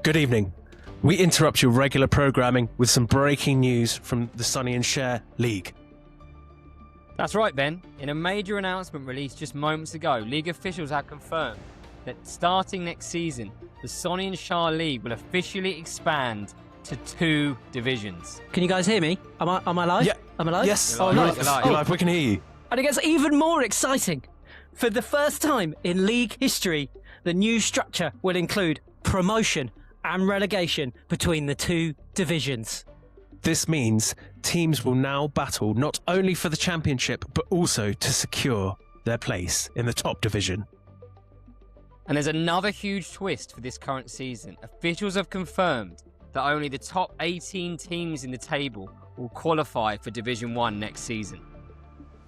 Good evening. We interrupt your regular programming with some breaking news from the Sonny Schar League. That's right, Ben. In a major announcement released just moments ago, league officials have confirmed that starting next season, the Sonny Schar League will officially expand to 2 divisions. Can you guys hear me? Am I live? Yeah. Am I live? Yes, You're live. you're live. We can hear you. And it gets even more exciting. For the first time in league history, the new structure will include promotion and relegation between the 2 divisions. This means teams will now battle not only for the championship, but also to secure their place in the top division. And there's another huge twist for this current season. Officials have confirmed that only the top 18 teams in the table will qualify for Division 1 next season.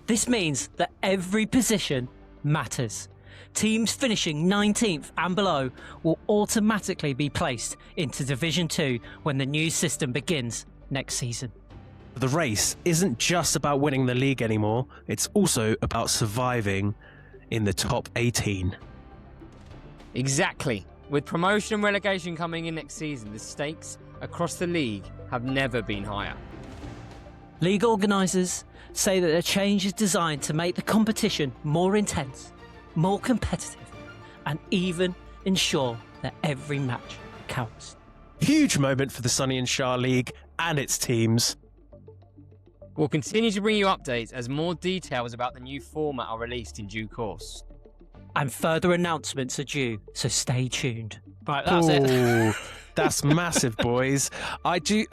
This means that every position matters. Teams finishing 19th and below will automatically be placed into Division 2 when the new system begins next season. The race isn't just about winning the league anymore, it's also about surviving in the top 18. Exactly. With promotion and relegation coming in next season, the stakes across the league have never been higher. League organisers say that the change is designed to make the competition more intense, more competitive, and even ensure that every match counts. Huge moment for the Sonny Schar League and its teams. We'll continue to bring you updates as more details about the new format are released in due course. And further announcements are due, so stay tuned. Right, that's it. Ooh, that's massive, boys. I do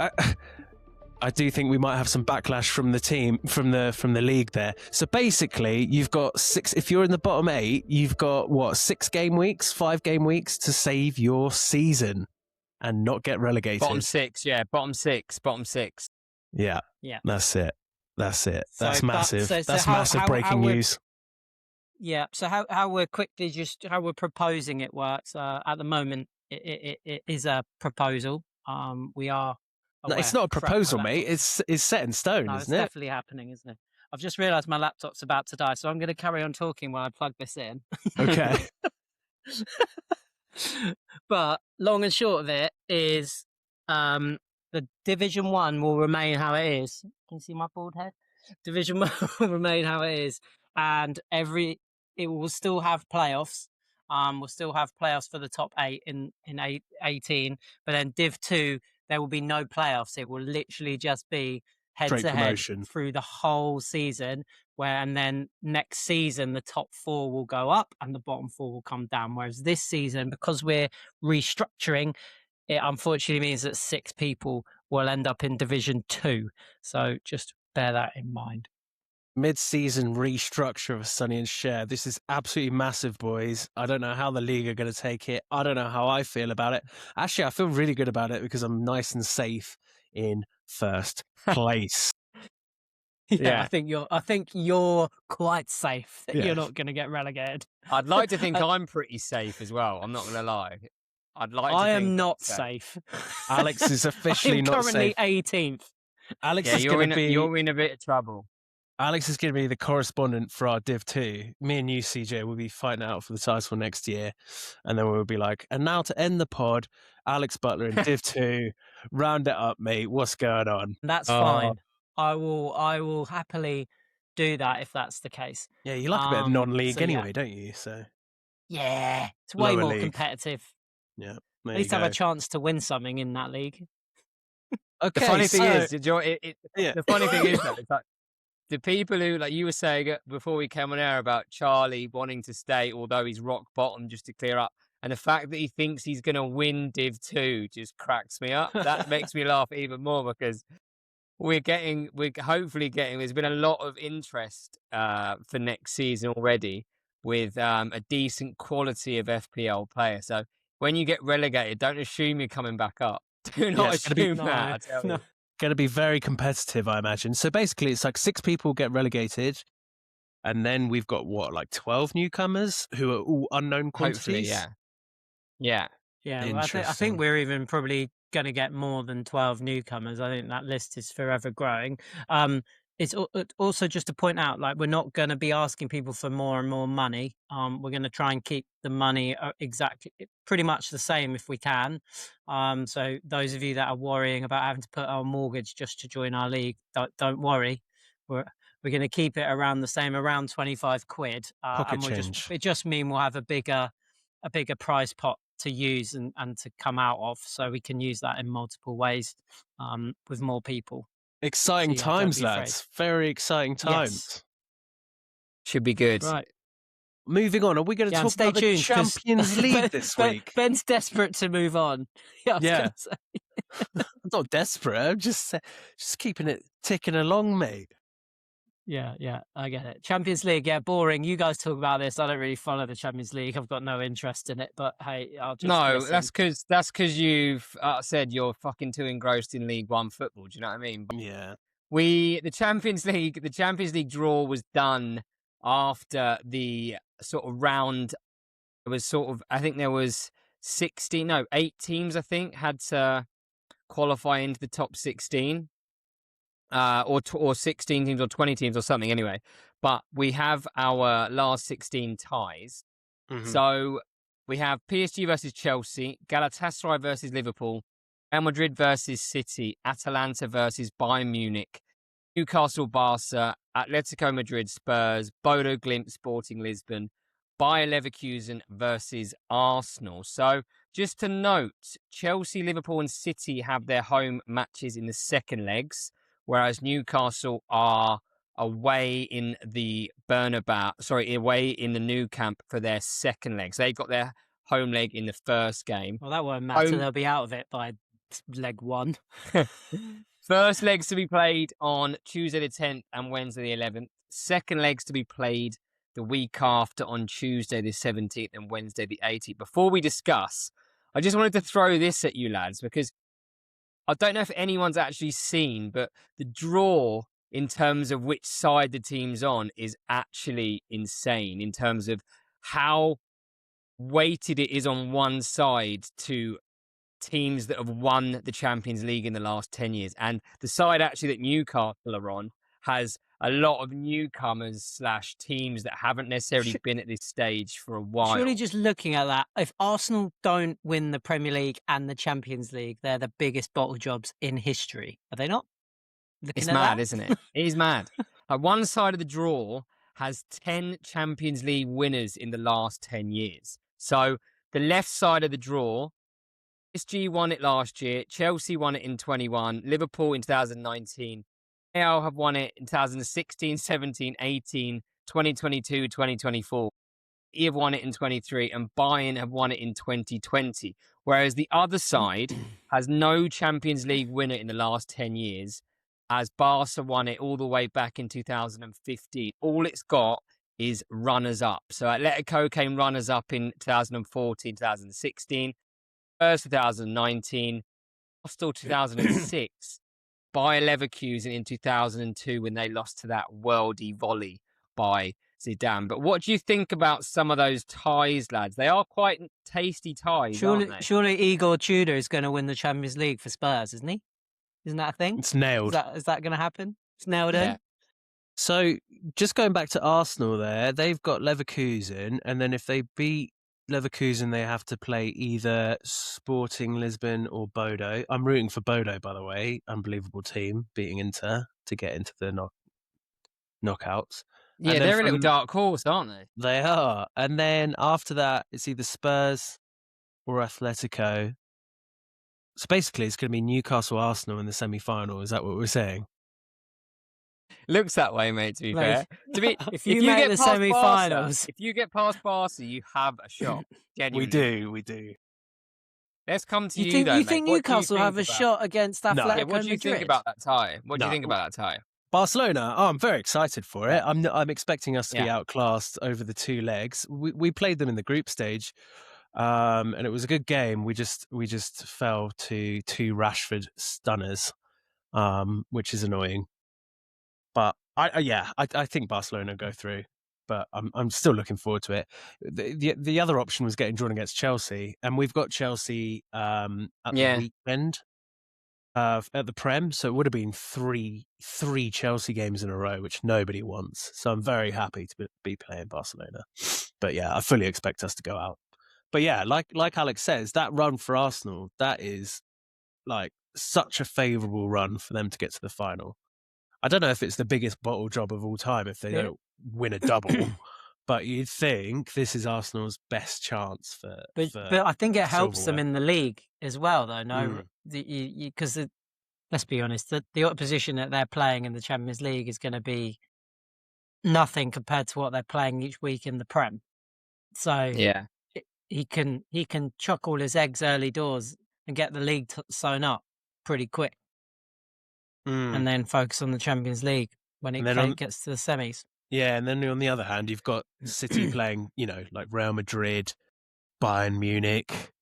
think we might have some backlash from the team, from the league there. So basically, you've got 6. If you're in the bottom 8, you've got what, 5 game weeks to save your season and not get relegated. Bottom 6, yeah, bottom six. Yeah. That's it. That's So, massive. so That's how- massive how breaking we're- news. Yeah, so how we're proposing it works. At the moment, it is a proposal. We are. No, it's not a proposal, mate. It's set in stone, No, it's isn't it? definitely happening, isn't it? I've just realised my laptop's about to die, so I'm going to carry on talking while I plug this in. Okay. But long and short of it is, the Division 1 will remain how it is. Can you see my bald head? Division 1 will remain how it is, and it will still have playoffs. We'll still have playoffs for the top 8 in 18, but then Div 2 there will be no playoffs. It will literally just be head Straight to head promotion. through the whole season. And then next season the top 4 will go up and the bottom 4 will come down. Whereas this season, because we're restructuring, it unfortunately means that 6 people will end up in Division 2. So just bear that in mind. Mid-season restructure of Sonny Schar. This is absolutely massive, boys. I don't know how the league are going to take it. I don't know how I feel about it. Actually, I feel really good about it because I'm nice and safe in first place. Yeah, I think you're quite safe that Yeah. you're not going to get relegated. I'd like to think I'm pretty safe as well. I'm not going to lie. I am not safe. Alex is officially I'm not currently safe. 18th. Alex Yeah, is you're going to be. you're in a bit of trouble. Alex is going to be the correspondent for our Div 2. Me and you, CJ, will be fighting out for the title next year. And then we'll be like, and now to end the pod, Alex Butler in Div 2. Round it up, mate. What's going on? That's fine. I will happily do that if that's the case. Yeah, you like a bit of non-league so yeah. anyway, don't you? So Yeah, it's way Lower more league. competitive. yeah, At there least you have go. a chance to win something in that league. Okay, The funny thing so- is, the funny thing is, though, it's like the people who, like you were saying before we came on air about Charlie wanting to stay, although he's rock bottom, just to clear up, and the fact that he thinks he's going to win Div 2 just cracks me up. That makes me laugh even more because we're hopefully getting. There's been a lot of interest for next season already with a decent quality of FPL player. So when you get relegated, don't assume you're coming back up. Do not it's gonna be- assume that. I tell you. going to be very competitive, I imagine. So basically, it's like 6 people get relegated, and then we've got what, like 12 newcomers who are all unknown quantities. Hopefully, yeah. Yeah, well, I Interesting. think we're even probably going to get more than 12 newcomers. I think that list is forever growing. it's also just to point out, like, we're not going to be asking people for more and more money. We're going to try and keep the money exactly pretty much the same if we can. So those of you that are worrying about having to put our mortgage just to join our league, don't worry. We're going to keep it around the same, around 25 quid. Pocket And change. it just mean we'll have a bigger prize pot to use and to come out of, so we can use that in multiple ways with more people. Exciting So, yeah, times, don't be afraid. lads. Very exciting times. Yes. Should be good. Right. Moving on, are we going to Yeah, and talk stay about the tuned 'cause Champions League this week? Ben's desperate to move on. Yeah, I was Yeah. gonna say. I'm not desperate. I'm just keeping it ticking along, mate. Yeah, I get it. Champions League, yeah, boring. You guys talk about this. I don't really follow the Champions League. I've got no interest in it. But hey, I'll just No, listen. that's because you've said you're fucking too engrossed in League One football. Do you know what I mean? Yeah. The Champions League draw was done after the sort of round. It was sort of, I think there was 8 teams, I think, had to qualify into the top 16. Or 16 teams or 20 teams or something anyway. But we have our last 16 ties. Mm-hmm. So we have PSG versus Chelsea, Galatasaray versus Liverpool, Real Madrid versus City, Atalanta versus Bayern Munich, Newcastle Barca, Atletico Madrid Spurs, Bodo Glimt Sporting Lisbon, Bayer Leverkusen versus Arsenal. So just to note, Chelsea, Liverpool and City have their home matches in the second legs, whereas Newcastle are away in the away in the Nou Camp for their second leg. So they've got their home leg in the first game. Well, that won't matter. They'll be out of it by leg 1. First legs to be played on Tuesday the 10th and Wednesday the 11th. Second legs to be played the week after on Tuesday the 17th and Wednesday the 18th. Before we discuss, I just wanted to throw this at you lads, because I don't know if anyone's actually seen, but the draw in terms of which side the team's on is actually insane in terms of how weighted it is on one side to teams that have won the Champions League in the last 10 years. And the side actually that Newcastle are on has a lot of newcomers / teams that haven't necessarily been at this stage for a while. Surely just looking at that, if Arsenal don't win the Premier League and the Champions League, they're the biggest bottle jobs in history. Are they not? It's mad, isn't it? It is mad. One side of the draw has 10 Champions League winners in the last 10 years. So the left side of the draw, PSG won it last year, Chelsea won it in 21, Liverpool in 2019, Real have won it in 2016, 17, 18, 2022, 2024. Have won it in 23, and Bayern have won it in 2020. Whereas the other side has no Champions League winner in the last 10 years, as Barca won it all the way back in 2015. All it's got is runners-up. So Atletico came runners-up in 2014, 2016, Spurs 2019, Hostel 2006, Bayer Leverkusen in 2002 when they lost to that worldy volley by Zidane. But what do you think about some of those ties, lads? They are quite tasty ties, aren't they? Surely Igor Tudor is going to win the Champions League for Spurs, isn't he? Isn't that a thing? It's nailed. Is that going to happen? It's nailed in. So just going back to Arsenal there, they've got Leverkusen, and then if they beat Leverkusen, they have to play either Sporting Lisbon or Bodo. I'm rooting for Bodo, by the way. Unbelievable team, beating Inter to get into the knockouts. Yeah, they're a little dark horse, aren't they? They are. And then after that, it's either Spurs or Atletico. So basically, it's going to be Newcastle Arsenal in the semi-final. Is that what we're saying? Looks that way, mate, to be fair. If you make the semi-finals, if you get past Barca, you have a shot. Genuinely. We do. Let's come to you, though, you think mate. Newcastle have a shot against Atletico Madrid? What do you think about that tie? What do you think about that tie? Barcelona. Oh, I'm very excited for it. I'm expecting us to be outclassed over the two legs. We played them in the group stage, and it was a good game. We just fell to two Rashford stunners, which is annoying. But I think Barcelona go through. But I'm still looking forward to it. The other option was getting drawn against Chelsea, and we've got Chelsea at the weekend. at the Prem, so it would have been three Chelsea games in a row, which nobody wants. So I'm very happy to be playing Barcelona. But yeah, I fully expect us to go out. But yeah, like Alex says, that run for Arsenal, that is like such a favourable run for them to get to the final. I don't know if it's the biggest bottle job of all time if they don't win a double, but you'd think this is Arsenal's best chance for. But I think it helps them silverware. in the league as well, though. No, because let's be honest, the opposition that they're playing in the Champions League is going to be nothing compared to what they're playing each week in the Prem. So Yeah. he can chuck all his eggs early doors and get the league sewn up pretty quick, and then focus on the Champions League when it gets to the semis. Yeah, and then on the other hand, you've got City playing, like Real Madrid, Bayern Munich,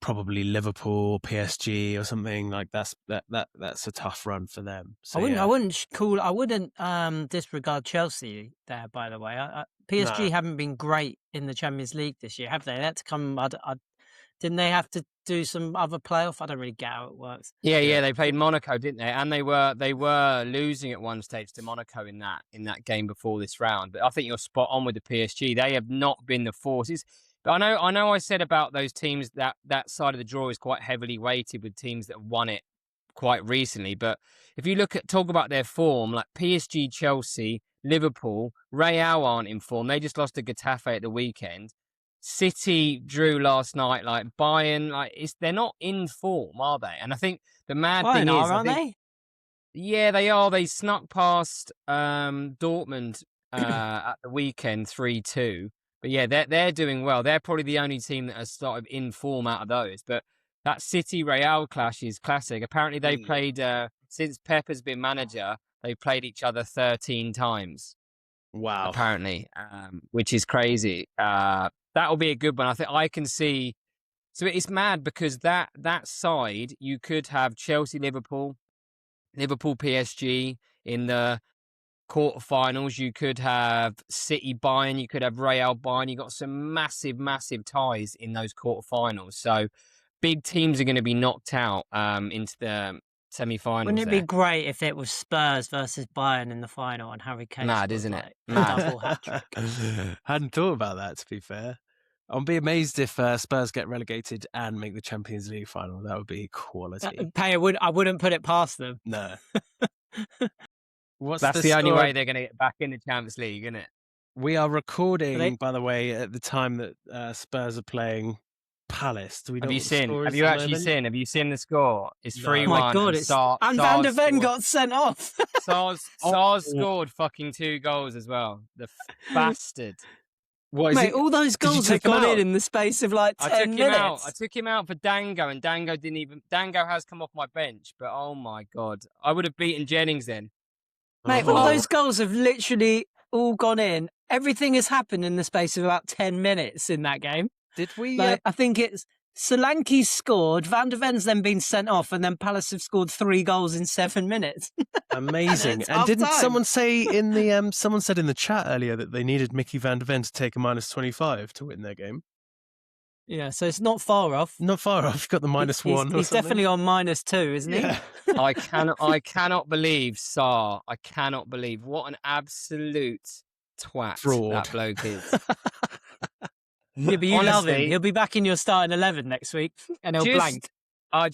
probably Liverpool, PSG, or something like that's a tough run for them. So, I wouldn't disregard Chelsea there. By the way, PSG haven't been great in the Champions League this year, have they? They had to come. Didn't they have to do some other playoff? I don't really get how it works. Yeah, they played Monaco, didn't they? And they were losing at one stage to Monaco in that game before this round. But I think you're spot on with the PSG. They have not been the forces. But I know I said about those teams that side of the draw is quite heavily weighted with teams that have won it quite recently. But if you talk about their form, like PSG, Chelsea, Liverpool, Real aren't in form. They just lost to Getafe at the weekend. City drew last night, like Bayern, they're not in form, are they? And I think the mad thing is, aren't they? Yeah, they are. They snuck past Dortmund at the weekend 3-2. But yeah, they're doing well. They're probably the only team that has started in form out of those. But that City Real clash is classic. Apparently, they played since Pep has been manager. They played each other 13 times. Wow. Apparently, which is crazy. That'll be a good one. I think I can see. So it's mad because that side, you could have Chelsea, Liverpool, PSG in the quarterfinals. You could have City, Bayern. You could have Real, Bayern. You got some massive, massive ties in those quarterfinals. So big teams are going to be knocked out into the semi-finals. Wouldn't it be great if it was Spurs versus Bayern in the final and Harry Kane? Mad, isn't it? Double hat trick. Hadn't thought about that, to be fair. I'll be amazed if Spurs get relegated and make the Champions League final. That would be quality. I wouldn't put it past them. No. That's the only way they're going to get back in the Champions League, isn't it? We are recording, by the way, at the time that Spurs are playing Palace. Do we know Have you seen the score? It's 3-1. Oh my God, and Van der Ven got sent off. Sars scored fucking 2 goals as well. The bastard. Mate, all those goals have gone in the space of like 10 minutes. I took him out for Dango, and Dango has come off my bench, but oh my God. I would have beaten Jennings then. Mate, all those goals have literally all gone in. Everything has happened in the space of about 10 minutes in that game. Did we? I think it's Solanke scored, Van der Ven's then been sent off, and then Palace have scored 3 goals in 7 minutes. Amazing. And didn't someone say in the someone said in the chat earlier that they needed Mickey Van der Ven to take a -25 to win their game? Yeah, so it's not far off. Not far off. You've got the -1. He's definitely on -2, isn't he? Yeah. I cannot believe Sarr. I cannot believe what an absolute twat that bloke is. Yeah, but you love him. He'll be back in your starting 11 next week, and he'll blank. I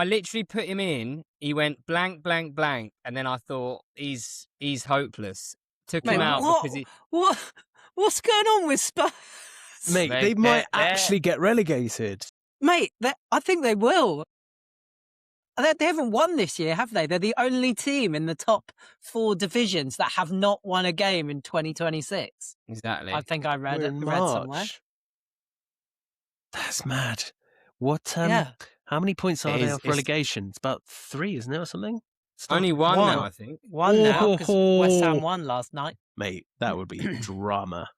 literally put him in. He went blank, blank, blank, and then I thought he's hopeless. Took him out because what's going on with Spurs? Mate, they might actually get relegated. Mate, I think they will. They haven't won this year, have they? They're the only team in the top 4 divisions that have not won a game in 2026. Exactly. I think I read somewhere. That's mad. What? How many points are they off relegation? It's about 3, isn't it, or something? Only 1 now, I think. 1 now, because West Ham won last night. Mate, that would be drama.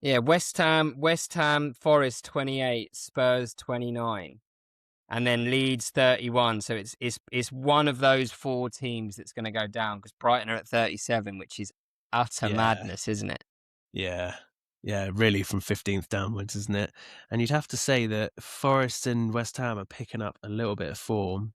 Yeah, West Ham, Forest 28, Spurs 29. And then Leeds 31, so it's one of those 4 teams that's going to go down because Brighton are at 37, which is utter madness, isn't it? Yeah, Yeah, really from 15th downwards, isn't it? And you'd have to say that Forest and West Ham are picking up a little bit of form.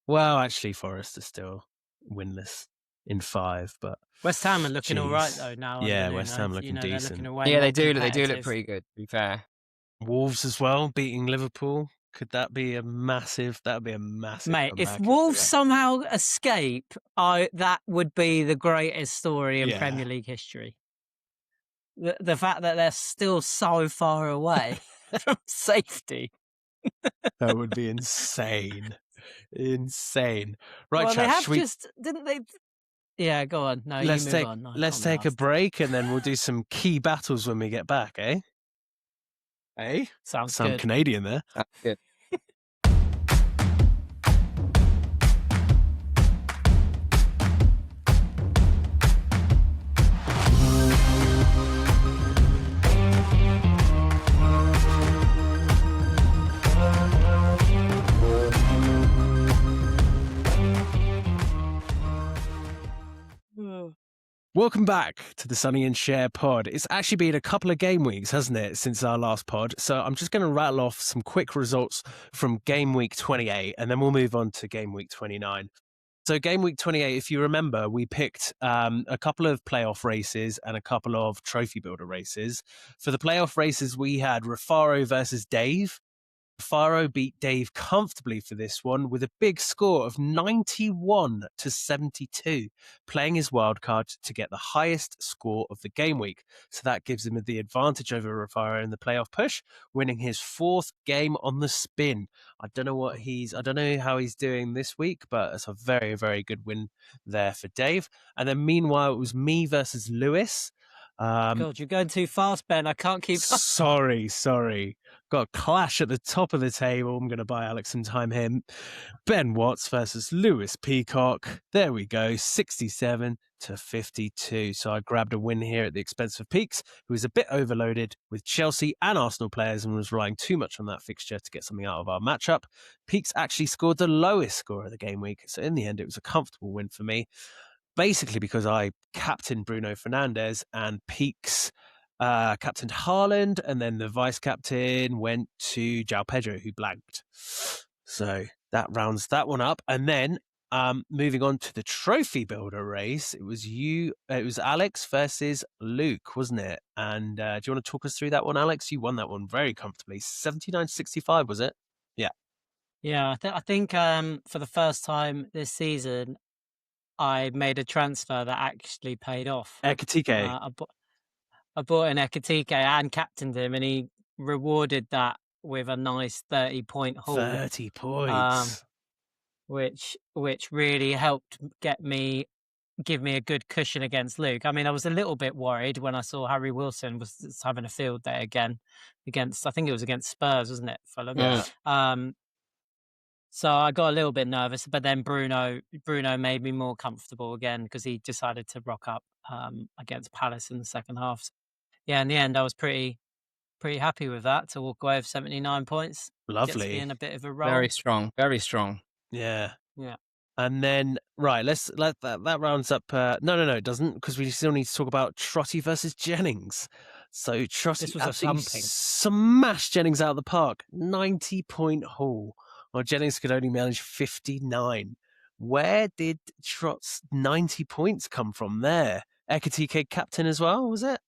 Well, actually, Forest are still winless in 5, but West Ham are looking all right jeez. though now. Yeah, under West Nuno. Ham looking they're decent. looking way Yeah, more they do. They do look competitive. pretty good. To be fair. Wolves as well beating Liverpool. Could that be a massive? That would be a massive. Mate, if comeback Wolves they- somehow escape, that would be the greatest story in Yeah. Premier League history. The fact that they're still so far away from safety. That would be insane. Insane. Right, Well, they chat. have didn't they? Yeah, go on. No, Let's you move take on. No, I let's can't be take a arsed. break and then we'll do some key battles when we get back, eh? Eh? Sounds Some good. Canadian there. That's good. Welcome back to the Sonny and Schar pod. It's actually been a couple of game weeks, hasn't it, since our last pod? So I'm just going to rattle off some quick results from game week 28, and then we'll move on to game week 29. So game week 28, if you remember, we picked a couple of playoff races and a couple of trophy builder races. For the playoff races, we had Rafaro versus Dave. Faro beat Dave comfortably for this one with a big score of 91-72, playing his wildcard to get the highest score of the game week. So that gives him the advantage over Rafaro in the playoff push, winning his 4th game on the spin. I don't know how he's doing this week, but it's a very, very good win there for Dave. And then meanwhile, it was me versus Lewis. God, you're going too fast, Ben. I can't keep up. Sorry. Got a clash at the top of the table. I'm going to buy Alex some time here. Ben Watts versus Lewis Peacock. There we go, 67-52. So I grabbed a win here at the expense of Peaks, who was a bit overloaded with Chelsea and Arsenal players and was relying too much on that fixture to get something out of our matchup. Peaks actually scored the lowest score of the game week. So in the end, it was a comfortable win for me. Basically because I captained Bruno Fernandes and Peaks captained Haaland, and then the vice captain went to João Pedro, who blanked. So that rounds that one up. And then moving on to the trophy builder race, it was Alex versus Luke, wasn't it? And do you want to talk us through that one, Alex? You won that one very comfortably. 79-65, was it? Yeah. Yeah, I think for the first time this season, I made a transfer that actually paid off. Ekitike. I bought an Ekitike and captained him, and he rewarded that with a nice 30-point haul. 30 points. Which really helped give me a good cushion against Luke. I mean, I was a little bit worried when I saw Harry Wilson was having a field day again I think it was against Spurs, wasn't it, Fulham? Yeah. So I got a little bit nervous, but then Bruno made me more comfortable again because he decided to rock up against Palace in the second half. So, yeah, in the end, I was pretty happy with that to walk away with 79 points. Lovely. Gets me in a bit of a roll. Very strong. Very strong. Yeah. Yeah. And then, right, let's let that rounds up. No, it doesn't, because we still need to talk about Trotty versus Jennings. So Trotty This was a absolutely thumping. smashed Jennings out of the park, 90-point haul, while Jennings could only manage 59. Where did Trot's 90 points come from there? Ekitike captain as well, was it?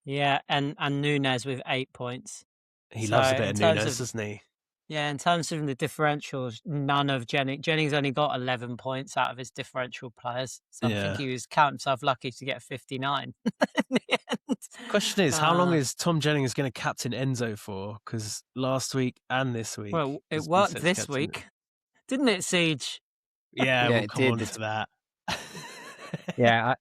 Yeah, and Nunes with 8 points. He So loves a bit in of terms Nunes, of- doesn't he? Yeah, in terms of the differentials, none of Jennings only got 11 points out of his differential players. So I Yeah. think he was counting himself lucky to get 59 in the end. Question is, how long Uh, is Tom Jennings going to captain Enzo for? Because last week and this week, Well, it he's been worked set to this captain- week, didn't it, Siege? Yeah, Yeah, we'll it come did. on to that. Yeah,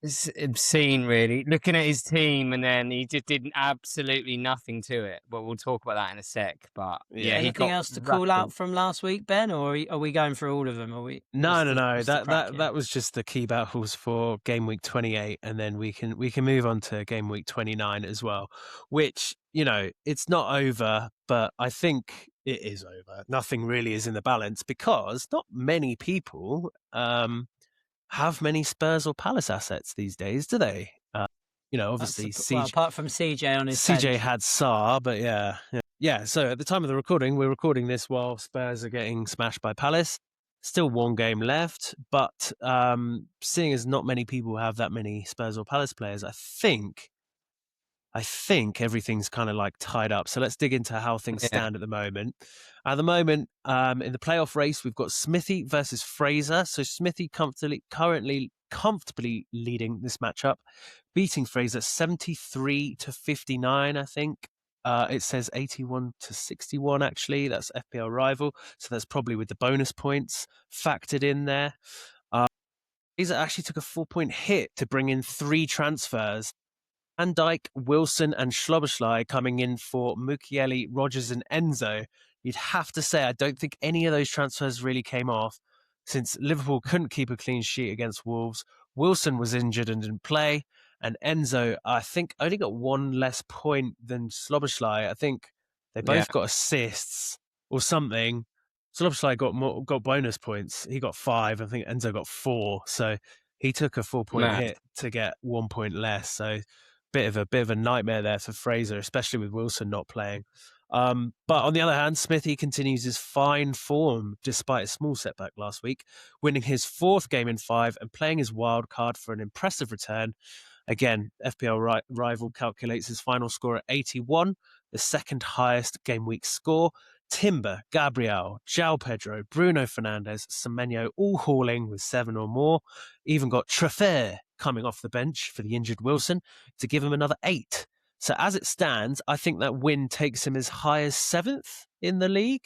it's obscene, really. Looking at his team, and then he just did absolutely nothing to it. But we'll talk about that in a sec. But Yeah. yeah, he Anything got else to call out rattled. from last week, Ben, or are we going through all of them? No. what's the crack here? That was just the key battles for game week 28, and then we can move on to game week 29 as well. Which, it's not over, but I think it is over. Nothing really is in the balance because not many people have many Spurs or Palace assets these days, do they? obviously apart from CJ on his CJ bench. had Sarr, but yeah. So at the time of the recording, we're recording this while Spurs are getting smashed by Palace. Still one game left, but seeing as not many people have that many Spurs or Palace players, I think everything's kind of like tied up. So let's dig into how things stand at the moment. At the moment, in the playoff race, we've got Smithy versus Fraser. So Smithy currently comfortably leading this matchup, beating Fraser 73-59, I think. It says 81-61, actually. That's FPL rival. So that's probably with the bonus points factored in there. Fraser actually took a 4-point hit to bring in 3 transfers. Van Dijk, Wilson, and Schloboschlei coming in for Mukiele, Rogers, and Enzo. You'd have to say I don't think any of those transfers really came off, since Liverpool couldn't keep a clean sheet against Wolves. Wilson was injured and didn't play, and Enzo, I think, only got 1 less point than Schloboschlei. I think they both got assists or something. Schloboschlei got bonus points. He got 5. I think Enzo got 4. So he took a 4-point hit to get 1 point less. So bit of a nightmare there for Fraser, especially with Wilson not playing. But on the other hand, Smithy continues his fine form despite a small setback last week, winning his 4th game in 5 and playing his wild card for an impressive return. Again, FPL rival calculates his final score at 81, the second highest game week score. Timber, Gabriel, João Pedro, Bruno Fernandes, Semenyo all hauling with 7 or more. Even got Traffert coming off the bench for the injured Wilson to give him another 8. So as it stands, I think that win takes him as high as 7th in the league.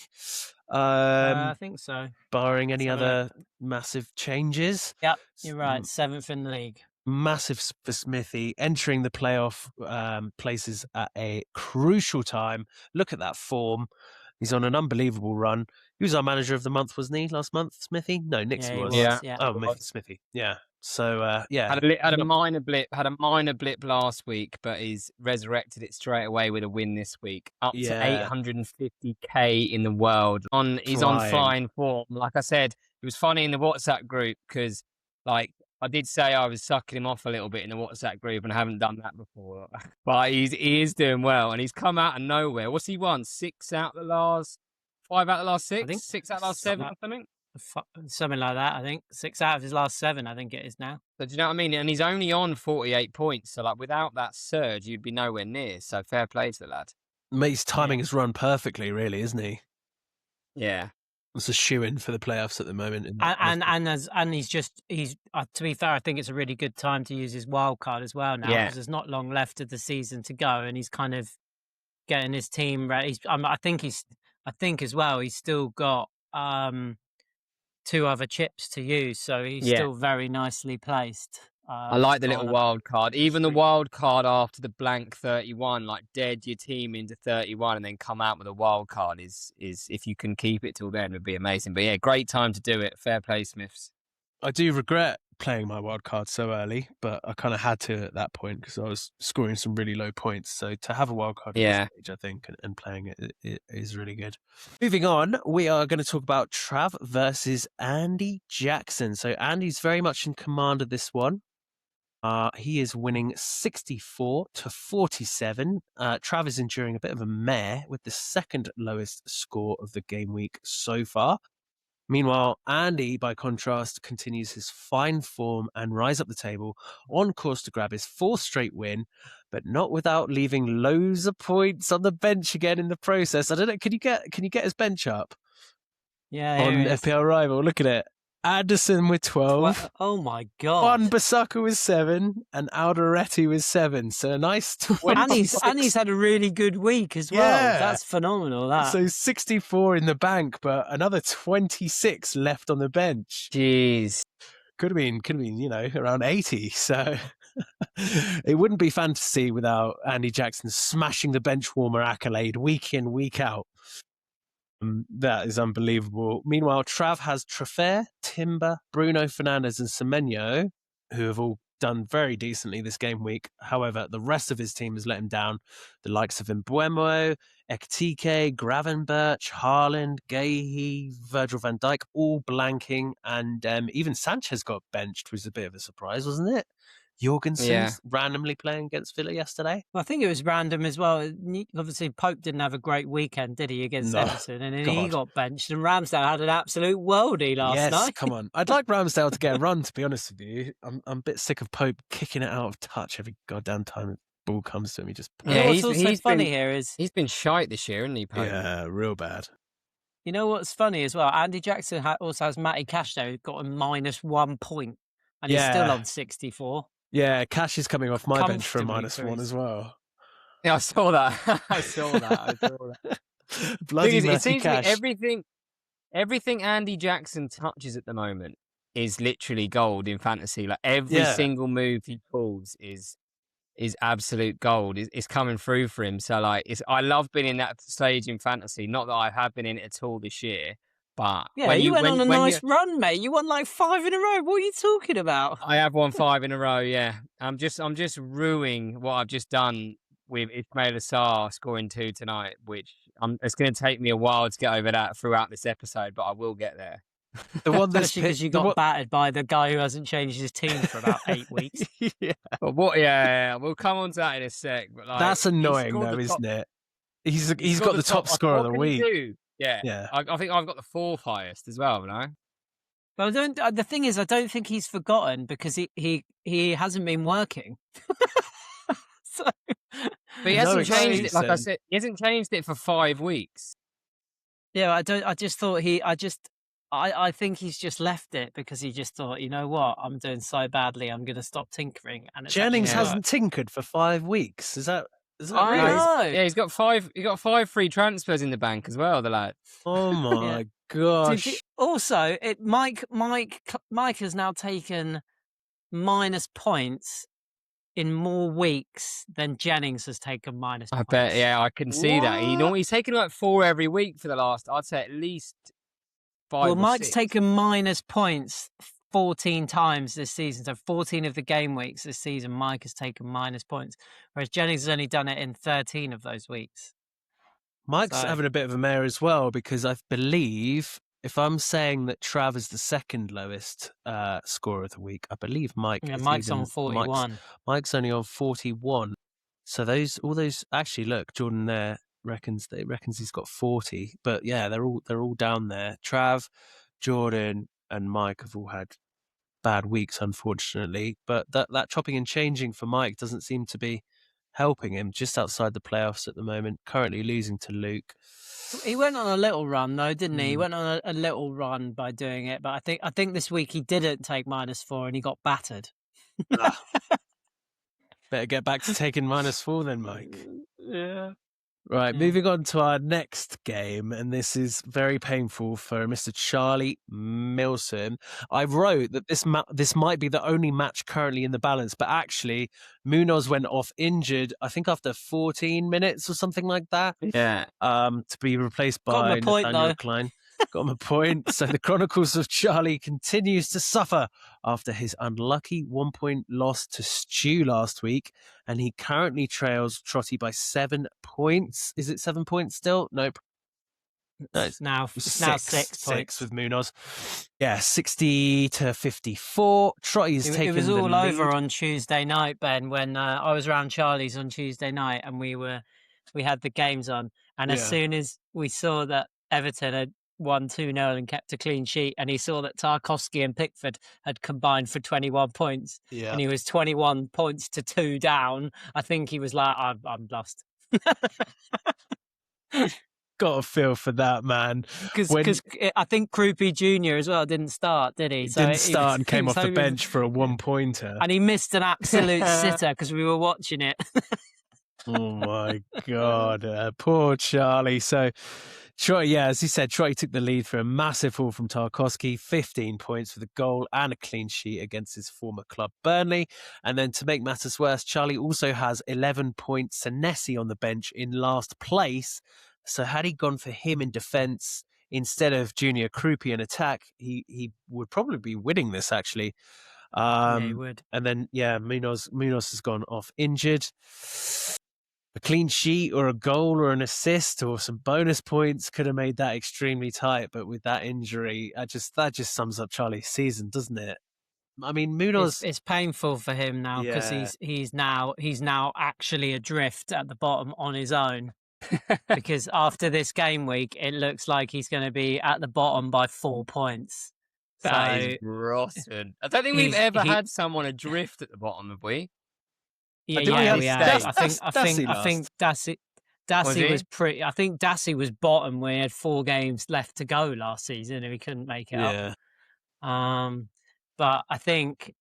I think so. Barring any other massive changes. Yep, you're right. 7th in the league. Massive for Smithy, entering the playoff places at a crucial time. Look at that form. He's on an unbelievable run. He was our manager of the month, wasn't he, last month, Smithy? No, Nixon was. Yeah. Oh, Smithy. Yeah. So, yeah. Had a minor blip last week, but he's resurrected it straight away with a win this week. Up to 850k in the world. He's on flying form. Like I said, it was funny in the WhatsApp group because, like, I did say I was sucking him off a little bit in the WhatsApp group, and I haven't done that before. But he is doing well, and he's come out of nowhere. What's he won? 5 out of the last 6? I think 6 out of the last 7 or something? Something like that, I think. 6 out of his last 7, I think it is now. So do you know what I mean? And he's only on 48 points. So, like, without that surge, you'd be nowhere near. So fair play to the lad. Mate's timing has run perfectly, really, isn't he? Yeah. It's a shoo-in for the playoffs at the moment. And he's to be fair, I think it's a really good time to use his wild card as well now, because there's not long left of the season to go, and he's kind of getting his team ready. I think as well he's still got 2 other chips to use, so he's still very nicely placed. I like the little wild card. Even the wild card after the blank 31, like dead your team into 31 and then come out with a wild card is if you can keep it till then, would be amazing. But yeah, great time to do it. Fair play, Smiths. I do regret playing my wild card so early, but I kind of had to at that point because I was scoring some really low points. So to have a wild card at this stage, I think, and playing it is really good. Moving on, we are going to talk about Trav versus Andy Jackson. So Andy's very much in command of this one. He is winning 64-47. Trav is enduring a bit of a mare with the second lowest score of the game week so far. Meanwhile, Andy, by contrast, continues his fine form and rise up the table, on course to grab his 4th straight win, but not without leaving loads of points on the bench again in the process. I don't know. Can you get his bench up? Yeah, on FPL Rival. Look at it. Anderson with 12. Oh my god. Wan-Bissaka with 7 and Alderete with 7. So a nice 26. And he's had a really good week as well. Yeah. That's phenomenal. That. So 64 in the bank, but another 26 left on the bench. Jeez. Could have been, around 80. So it wouldn't be fantasy without Andy Jackson smashing the bench warmer accolade week in, week out. That is unbelievable. Meanwhile, Trav has Traffert, Timber, Bruno Fernandes and Semenyo, who have all done very decently this game week. However, the rest of his team has let him down. The likes of Mbeumo, Ekitike, Gravenberch, Haaland, Guehi, Virgil van Dijk, all blanking. And even Sanchez got benched, which was a bit of a surprise, wasn't it? Jorgensen's randomly playing against Villa yesterday. Well, I think it was random as well. Obviously, Pope didn't have a great weekend, did he, against Everton? And then he got benched, and Ramsdale had an absolute worldie last night. Yes, come on. I'd like Ramsdale to get a run, to be honest with you. I'm a bit sick of Pope kicking it out of touch every goddamn time the ball comes to him. He just... Yeah, what's also funny here is... He's been shite this year, hasn't he, Pope? Yeah, real bad. You know what's funny as well? Andy Jackson also has Matty Cash, though, who got a -1 point, and he's still on 64. Yeah, Cash is coming off my bench for a -1 as well. Yeah, I saw that. I saw that. Bloody it seems Cash. Everything Andy Jackson touches at the moment is literally gold in fantasy. Like every single move he pulls is absolute gold. It's coming through for him. So like, I love being in that stage in fantasy. Not that I have been in it at all this year. But yeah, you went on a nice run, mate. You won like 5 in a row. What are you talking about? I have won 5 in a row. Yeah, I'm just ruining what I've just done with Ismail Assar scoring 2 tonight, which it's going to take me a while to get over that throughout this episode, but I will get there. The one that's because you got battered by the guy who hasn't changed his team for about 8 weeks. Yeah, but yeah, we'll come on to that in a sec. But like, that's annoying, though, isn't it? He's got the top scorer of the week. Yeah. I think I've got the 4th highest as well, no? Well, the thing is, I don't think he's forgotten because he hasn't been working. So, but he hasn't changed it. Like I said, he hasn't changed it for 5 weeks. Yeah, I think he's just left it because he just thought, you know what, I'm doing so badly, I'm going to stop tinkering. And Jennings hasn't tinkered for 5 weeks. Is that? I know. Yeah, he's got 5 free transfers in the bank as well, the lad. Oh my gosh. Also, Mike has now taken minus points in more weeks than Jennings has taken minus points. I bet, yeah, I can see that. He's taken like 4 every week for the last, I'd say at least 5 Well, or Mike's 6. taken minus points 14 times this season. So 14 of the game weeks this season, Mike has taken minus points, whereas Jennings has only done it in 13 of those weeks. Mike's having a bit of a mare as well, because I believe, if I'm saying that Trav is the 2nd lowest scorer of the week, I believe Mike's on 41. Mike's only on 41. So actually, look, Jordan there reckons he's got 40. But yeah, they're all down there. Trav, Jordan, and Mike have all had bad weeks, unfortunately. But that chopping and changing for Mike doesn't seem to be helping him. Just outside the playoffs at the moment, currently losing to Luke. He went on a little run though, didn't he? He went on a little run by doing it, but I think this week he didn't take -4 and he got battered. Better get back to taking -4 then, Mike. Yeah. Right, moving on to our next game, and this is very painful for Mr. Charlie Milson. I wrote that this might be the only match currently in the balance, but actually Munoz went off injured, I think after 14 minutes or something like that. Yeah. To be replaced by Nathaniel Klein. Got him a point. So the Chronicles of Charlie continues to suffer after his unlucky 1-point loss to Stu last week, and he currently trails Trotty by 7 points. Is it 7 points still? Nope. No, it's now 6 points with Munoz. Yeah, 60 to 54. Trotty's taken the lead. It was all over on Tuesday night, Ben, when I was around Charlie's on Tuesday night, and we had the games on, and as soon as we saw that Everton had won 2-0 and kept a clean sheet, and he saw that Tarkowski and Pickford had combined for 21 points, and he was 21 points to 2 down. I think he was like, I'm lost. Got a feel for that, man. Because I think Krupi Jr. as well didn't start, did he? Didn't start and came off the bench for a 1-pointer. And he missed an absolute sitter because we were watching it. Oh my God. Poor Charlie. So Troy, as he said, Troy took the lead for a massive haul from Tarkowski, 15 points with a goal and a clean sheet against his former club, Burnley. And then to make matters worse, Charlie also has 11 points. Senesi on the bench in last place. So had he gone for him in defence instead of Junior Krupi in attack, he would probably be winning this, actually. Yeah, he would. And then, Munoz has gone off injured. A clean sheet or a goal or an assist or some bonus points could have made that extremely tight. But with that injury, that just sums up Charlie's season, doesn't it? I mean, Munoz. It's painful for him now because Yeah. he's now actually adrift at the bottom on his own. Because after this game week, it looks like he's going to be at the bottom by 4 points. That So is rotten. I don't think we've ever had someone adrift at the bottom, have we? Yeah, we have. I think Dassey he? was pretty. I think Dassey was bottom when he had 4 games left to go last season and he couldn't make it up. But I think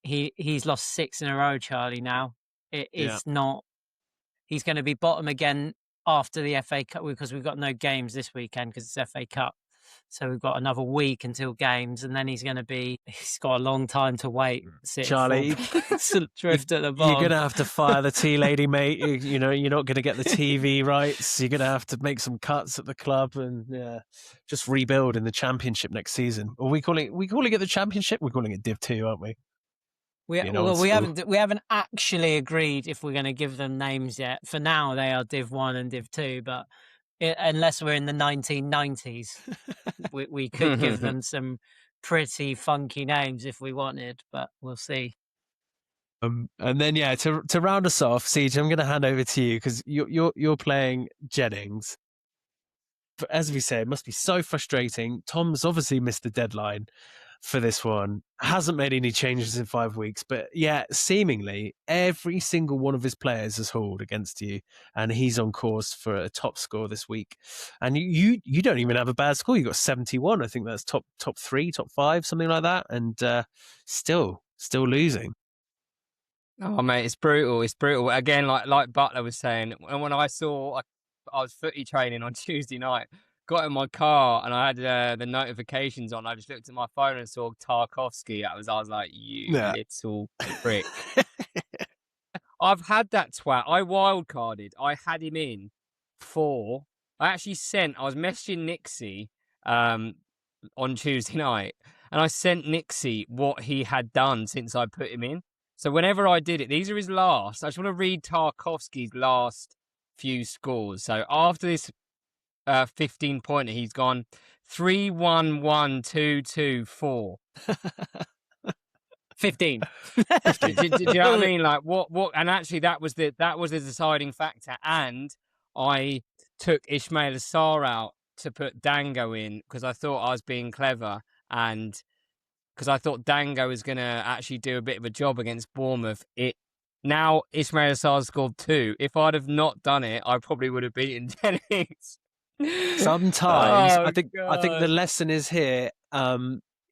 he's lost 6 in a row, Charlie. Now it's not. He's going to be bottom again after the FA Cup because we've got no games this weekend because it's FA Cup. So we've got another week until games, and then he's got a long time to wait. Charlie, drift at the bottom. You're going to have to fire the tea lady, mate. You know, you're not going to get the TV rights. You're going to have to make some cuts at the club and just rebuild in the Championship next season. Are we calling it the Championship? We're calling it Div 2, aren't we? We haven't actually agreed if we're going to give them names yet. For now, they are Div 1 and Div 2, but unless we're in the 1990s, we could give them some pretty funky names if we wanted, but we'll see. And then to round us off, Siege, I'm going to hand over to you because you're playing Jennings. But as we said, it must be so frustrating. Tom's obviously missed the deadline for this one, hasn't made any changes in 5 weeks, but seemingly every single one of his players has hauled against you, and he's on course for a top score this week. And you don't even have a bad score. You got 71. I think that's top 3, top 5, something like that, and still losing. Oh mate, it's brutal. It's brutal. Again, like Butler was saying, and when I was footy training on Tuesday night. Got in my car and I had the notifications on. I just looked at my phone and saw Tarkovsky. I was like, you little prick. I've had that twat. I wildcarded. I had him in for. I was messaging Nixie on Tuesday night, and I sent Nixie what he had done since I put him in. So whenever I did it, these are his last. I just want to read Tarkovsky's last few scores. So after this 15-pointer, he's gone 3-1-1-2-2-4. 15. Do you know what I mean? Like what? And actually, that was the deciding factor. And I took Ismail Assar out to put Dango in because I thought I was being clever, and because I thought Dango was going to actually do a bit of a job against Bournemouth. Now Ismail Assar scored 2. If I'd have not done it, I probably would have beaten Jennings. Sometimes I think the lesson is here.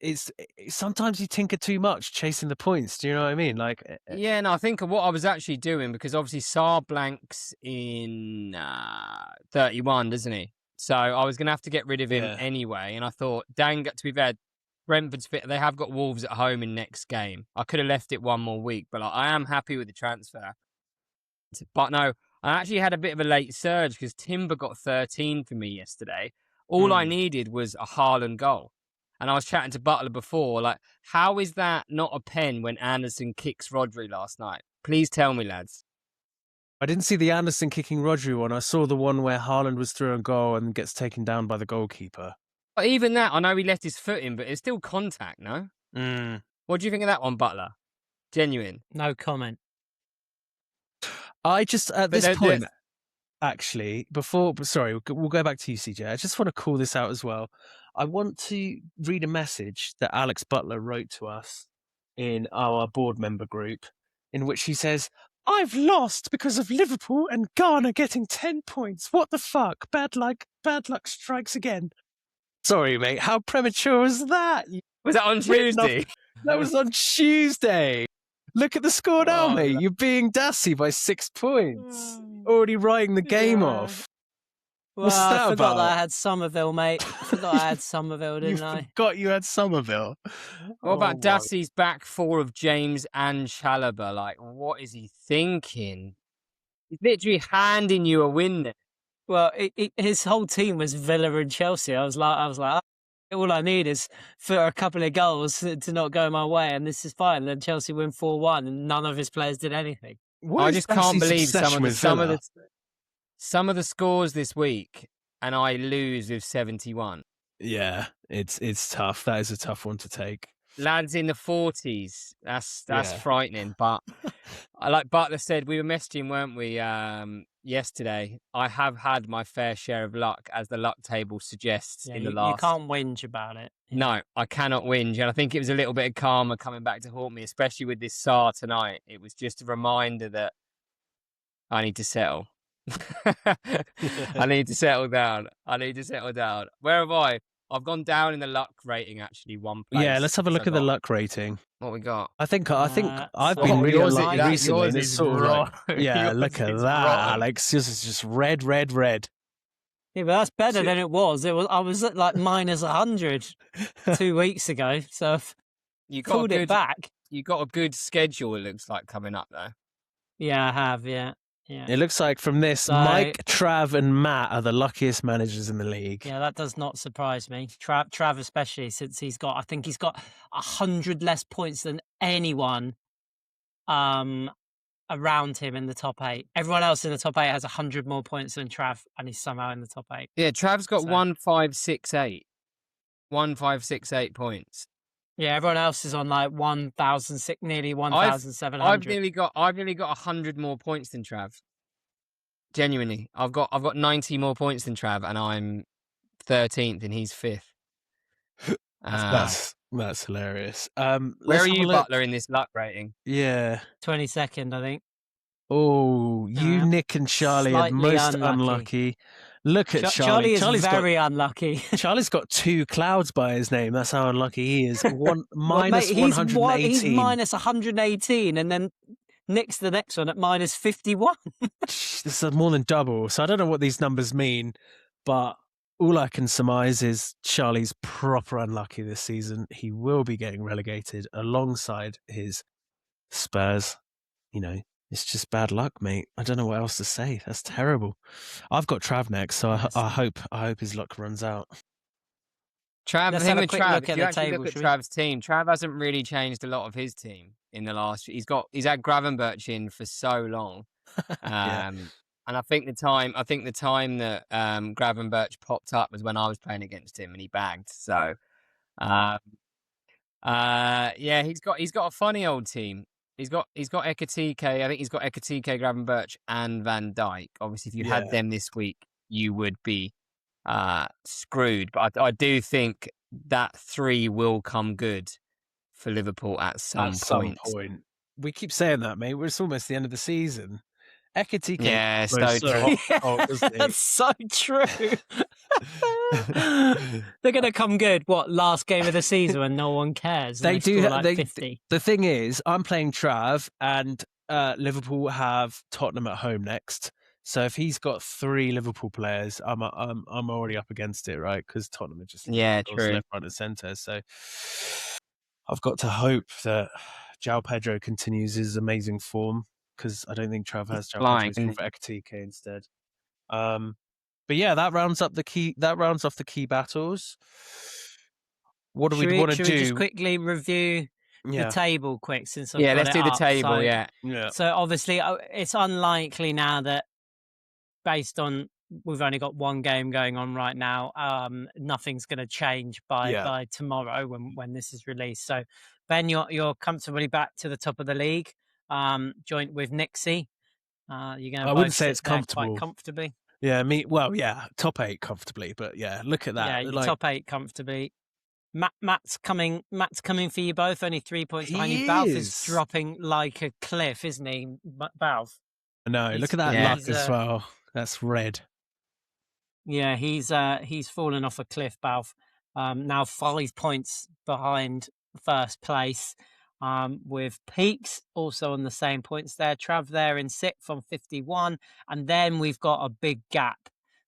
It's sometimes you tinker too much chasing the points. Do you know what I mean? Like, I think what I was actually doing, because obviously Saar blanks in 31, doesn't he? So I was going to have to get rid of him anyway. And I thought, to be fair, Brentford's fit. They have got Wolves at home in next game. I could have left it one more week, but I am happy with the transfer. But no, I actually had a bit of a late surge because Timber got 13 for me yesterday. All I needed was a Haaland goal. And I was chatting to Butler before, like, how is that not a pen when Anderson kicks Rodri last night? Please tell me, lads. I didn't see the Anderson kicking Rodri one. I saw the one where Haaland was through a goal and gets taken down by the goalkeeper. But even that, I know he left his foot in, but it's still contact, no? What do you think of that one, Butler? Genuine. No comment. I just, at this point, actually, we'll go back to you, CJ. I just want to call this out as well. I want to read a message that Alex Butler wrote to us in our board member group, in which he says, "I've lost because of Liverpool and Ghana getting 10 points. What the fuck? Bad luck strikes again." Sorry, mate. How premature was that? Was that on Tuesday? That was on Tuesday. Look at the score now, mate. You're being Dassey by 6 points. Already writing the game off. Well, I forgot that I had Somerville, mate. I forgot I had Somerville, didn't I? You forgot you had Somerville. What about Dassey's back four of James and Chalobah? Like, what is he thinking? He's literally handing you a win there. Well, his whole team was Villa and Chelsea. I was like, all I need is for a couple of goals to not go my way, and this is fine. Then Chelsea win 4-1, and none of his players did anything. I just can't believe some of the scores this week, and I lose with 71. Yeah, it's tough. That is a tough one to take. lads in the 40s. That's Yeah. frightening. But like Butler said, we were messaging, weren't we? Yesterday, I have had my fair share of luck, as the luck table suggests. Yeah, in the you last, can't whinge about it. Yeah. no, I cannot whinge, and I think it was a little bit of karma coming back to haunt me, especially with this SAR tonight. It was just a reminder that I need to settle. I need to settle down. Where have I? I've gone down in the luck rating, actually, one place. Yeah, let's have a look at the luck rating. What we got? I think I've so been really yours unlucky is- recently. yours And it's is sort of like, rotten. yeah, Yours look at is that, rotten. Alex. Yours is just red, red, red. Yeah, but that's better than it was. I was at like minus 100 2 weeks ago, so I've You pulled it back. You got a good schedule. It looks like coming up though. Yeah, I have. Yeah. It looks like from this, So- Mike, Trav, and Matt are the luckiest managers in the league. Yeah, that does not surprise me. Trav especially, since I think he's got 100 less points than anyone around him in the top 8. Everyone else in the top 8 has 100 more points than Trav, and he's somehow in the top 8. Yeah, Trav's got So- 1568. 1568 points. Yeah, everyone else is on like 1,006, nearly 1,700. I've nearly got 100 more points than Trav. Genuinely, I've got 90 more points than Trav, and I'm 13th, and he's 5th. That's hilarious. Where are you, Butler, in this luck rating? Yeah. 22nd, I think. Oh, you, Nick, and Charlie are Slightly most unlucky. unlucky. Look at Charlie is Charlie's very unlucky. Charlie's got 2 clouds by his name. That's how unlucky he is. One minus Mate, 118. He's minus 118, and then Nick's the next one at minus 51. This is more than double. So I don't know what these numbers mean, but all I can surmise is Charlie's proper unlucky this season. He will be getting relegated alongside his Spurs. You know, it's just bad luck, mate. I don't know what else to say. That's terrible. I've got Trav next, so I hope his luck runs out. Trav, Let's the thing have a with quick Trav, look if at you the actually table, look at shall we? Trav's team, Trav hasn't really changed a lot of his team in the last. He's had Gravenberch in for so long, Yeah. and I think the time that Gravenberch popped up was when I was playing against him and he bagged. So, yeah, he's got a funny old team. He's got Ekatike. I think he's got Ekatike, Gravenberch, and Van Dijk. Obviously, if you had them this week, you would be screwed. But I do think that 3 will come good for Liverpool at some point. We keep saying that, mate. It's almost the end of the season. Ekatike. Yeah, so That's so true. They're going to come good. What, last game of the season when no one cares? They do do. like 50. The thing is, I'm playing Trav, and Liverpool have Tottenham at home next. So if he's got 3 Liverpool players, I'm already up against it, right? Because Tottenham are just true. left, right, and centre. So I've got to hope that João Pedro continues his amazing form, because I don't think Trav has João Pedro for Ekatike instead. But yeah, that rounds off the key battles. What do we want to do? Should we just quickly review the table quick, since I've got let's it do the up? table. So, yeah. So obviously, it's unlikely now that, based on we've only got one game going on right now, nothing's going to change by tomorrow when this is released. So Ben, you're comfortably back to the top of the league, joint with Nixie. You're going to. I wouldn't say it's comfortable. Quite comfortably. Yeah, top 8 comfortably, but yeah, look at that. Yeah, top 8 comfortably. Matt's coming for you both. Only 3 points behind you. Balf is dropping like a cliff, isn't he, Balf? No, look at that luck as well. That's red. Yeah, he's fallen off a cliff, Balf. Now 5 points behind first place. With Peaks also on the same points there. Trav there in 6th on 51. And then we've got a big gap.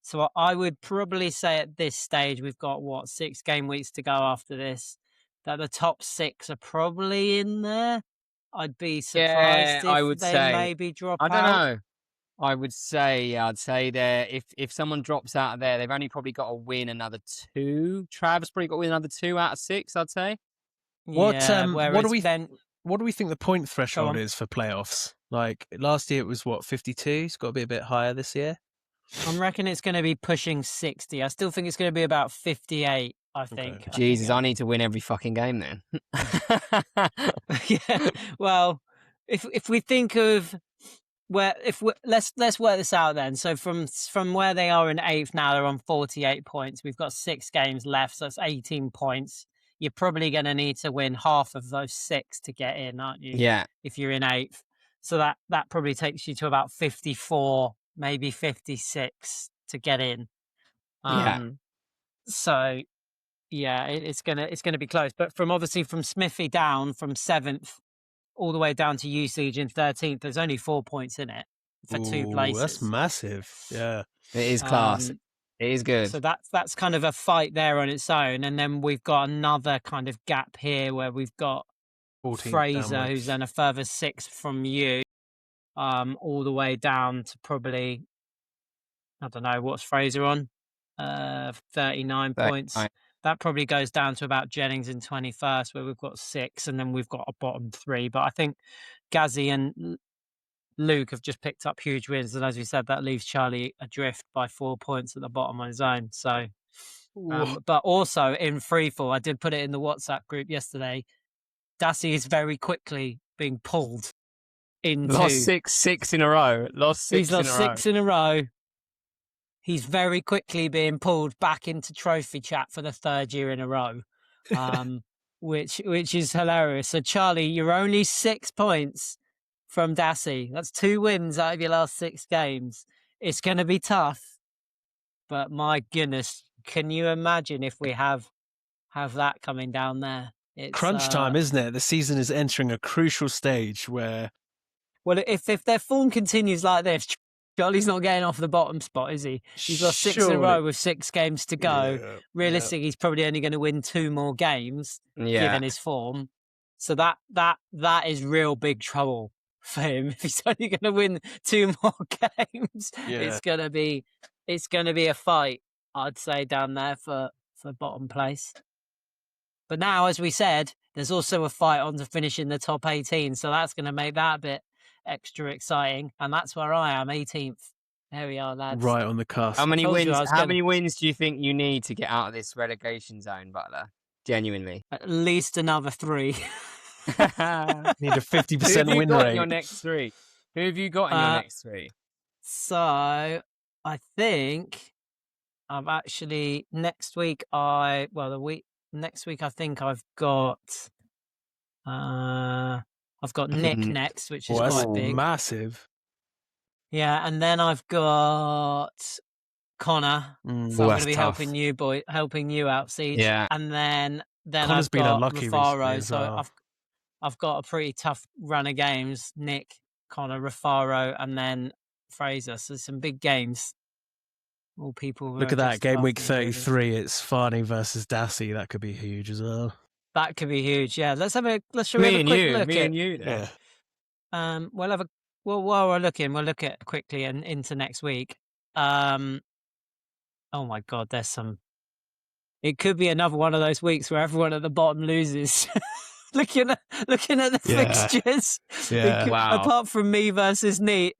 So I would probably say at this stage, we've got 6 game weeks to go after this, that the top 6 are probably in there. I'd be surprised if they maybe drop out. I don't know. I'd say there, if someone drops out of there, they've only probably got to win another 2. Trav's probably got to win another 2 out of 6, I'd say. What do we think the point threshold is for playoffs? Like last year it was 52? It's got to be a bit higher this year. I reckon it's going to be pushing 60. I still think it's going to be about 58 I think. Jesus, I need to win every fucking game then. Yeah. Well, if we think of let's work this out then. So from where they are in 8th now, they're on 48 points. We've got 6 games left, so that's 18 points. You're probably going to need to win half of those 6 to get in, aren't you? Yeah. If you're in 8th, so that probably takes you to about 54, maybe 56 to get in. Yeah. So yeah, it's gonna be close. But from Smithy down from 7th all the way down to Usage in 13th, there's only 4 points in it for 2 places. That's massive. Yeah, it is class. It is good. So that's kind of a fight there on its own, and then we've got another kind of gap here where we've got Fraser, downwards. who's then a further 6 from you, all the way down to probably, I don't know, what's Fraser on? 39 points. That probably goes down to about Jennings in 21st, where we've got 6, and then we've got a bottom 3. But I think Gazzy and Luke have just picked up huge wins, and as we said, that leaves Charlie adrift by 4 points at the bottom on his own. So, but also in freefall, I did put it in the WhatsApp group yesterday. Dassey is very quickly being pulled into lost six in a row. He's lost 6 in a row. He's very quickly being pulled back into trophy chat for the 3rd year in a row, which is hilarious. So Charlie, you're only 6 points from Dassey. That's 2 wins out of your last 6 games. It's going to be tough, but my goodness, can you imagine if we have that coming down there? It's crunch time, isn't it? The season is entering a crucial stage where... Well, if their form continues like this, Charlie's not getting off the bottom spot, is he? He's lost 6 in a row with 6 games to go. Yeah, Realistically, he's probably only going to win 2 more games, given his form. So that is real big trouble for him. If he's only going to win 2 more games, it's going to be a fight, I'd say, down there for bottom place. But now, as we said, there's also a fight on to finish in the top 18, so that's going to make that a bit extra exciting, and that's where I am, 18th. There we are, lads. Right on the cusp. How many wins? Many wins do you think you need to get out of this relegation zone, Butler? Genuinely, at least another 3. Need a 50% win rate. In your next 3? Who have you got in your next 3? So I think I've actually next week. Next week I think I've got. I've got Nick next, which is quite big. Massive. Yeah, and then I've got Connor. So I'm going to be helping you out, Siege. Yeah. And then Connor's I've got been unlucky Rafaro. So well. I've got a pretty tough run of games. Nick, Connor, Rafaro, and then Fraser. So some big games. All people. Look at that, game week 33. It's Farney versus Dassey. That could be huge as well. That could be huge. Yeah, let's have a quick look. Me and you. There. Yeah. While we're looking, we'll look at quickly and into next week. Oh my God, there's some. It could be another one of those weeks where everyone at the bottom loses. looking at the fixtures. Yeah. Wow. Apart from me versus Nick,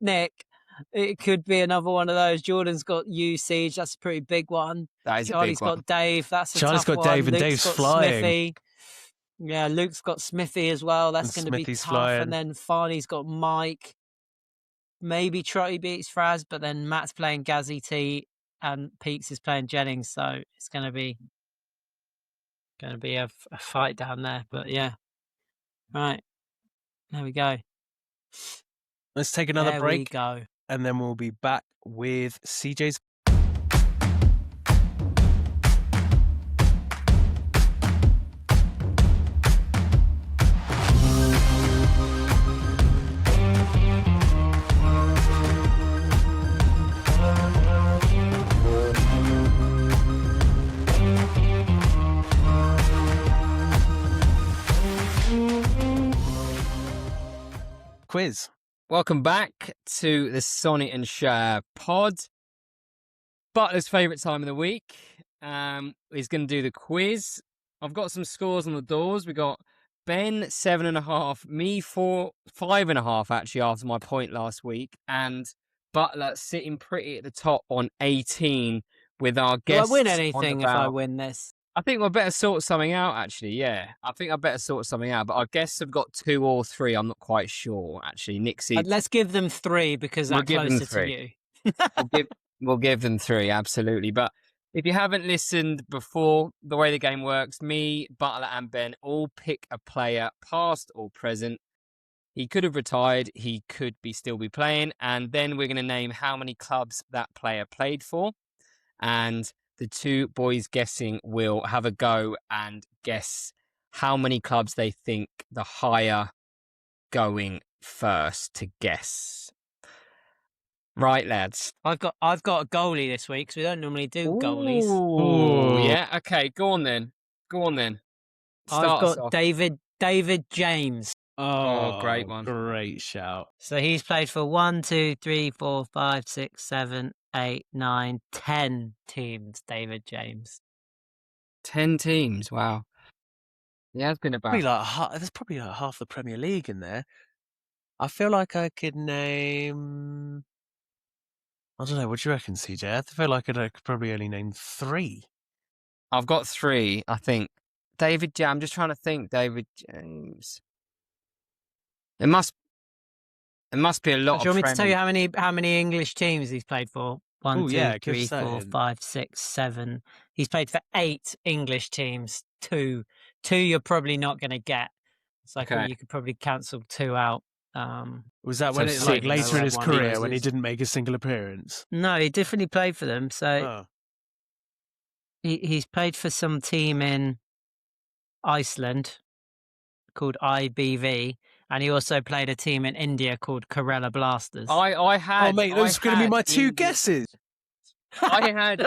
it could be another one of those. Jordan's got Siege. That's a pretty big one. That is Charlie's a big one. got Dave. That's a Charlie's tough got one. Dave, and Luke's Dave's got flying. Smithy. Yeah, Luke's got Smithy as well. That's going to be Smithy's tough. flying. And then Farney's got Mike. Maybe Trotty beats Fraz, but then Matt's playing Gazzy T and Peaks is playing Jennings. So it's going to be a fight down there. But yeah, right. There we go. Let's take another break. There we go. And then we'll be back with CJ's. Quiz. Welcome back to the Sonny and Schar pod. Butler's favourite time of the week. He's going to do the quiz. I've got some scores on the doors. We got Ben 7.5, me 5.5 actually after my point last week, and Butler sitting pretty at the top on 18 with our guests. Do I win anything if I win this? I think we'll better sort something out, actually. Yeah, I think I better sort something out. But I guess I've got 2 or 3. I'm not quite sure, actually. Nixie, Let's give them 3 because We'll that's give them closer to 3. you. we'll give them 3, absolutely. But if you haven't listened before, the way the game works, me, Butler, and Ben all pick a player, past or present. He could have retired. He could still be playing. And then we're going to name how many clubs that player played for. And the 2 boys guessing will have a go and guess how many clubs they think the higher going first to guess. Right, lads. I've got a goalie this week because we don't normally do goalies. Ooh, yeah. Okay, go on then. Start I've us got off. David James. Oh, great one. Great shout. So he's played for 1, 2, 3, 4, 5, 6, 7, 8, 9, 10 teams. David James. 10 teams. Wow. Yeah, it's been about. There's probably like half the Premier League in there. I feel like I could name. I don't know. What do you reckon, CJ? I feel like I could probably only name 3. I've got 3, I think. I'm just trying to think. David James. It must be a lot. Do you want me to tell you how many English teams he's played for? 1, 2, 3, 4, 5, 6, 7. He's played for 8 English teams. 2 you're probably not going to get. It's like you could probably cancel 2 out. Was that when it's like later in his career when he didn't make a single appearance? No, he definitely played for them. So he's played for some team in Iceland called IBV, and he also played a team in India called Kerala Blasters. I had. Oh mate, those are going to be my 2 guesses. I had.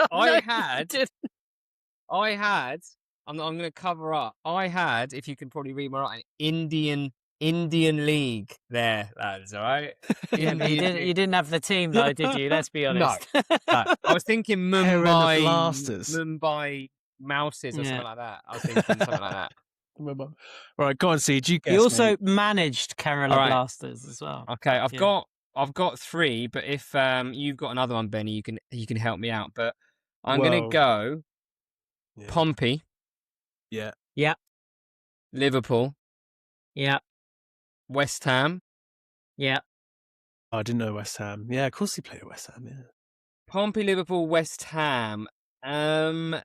I'm going to cover up. I had, if you can probably read my writing, Indian League there, lads, all right? Yeah, but you didn't have the team, though, did you? Let's be honest. No. I was thinking Kerala Blasters. Mumbai Mouses or something like that. I was thinking something like that. Right, go on, Siege. You guess, he also mate. managed Kerala Blasters as well. Okay, I've got 3, but if you've got another one, Benny, you can help me out. But I'm going to go Pompey. Yeah. Yeah. Liverpool. Yeah. West Ham. Yeah. Oh, I didn't know West Ham. Yeah, of course he played at West Ham, yeah. Pompey, Liverpool, West Ham. That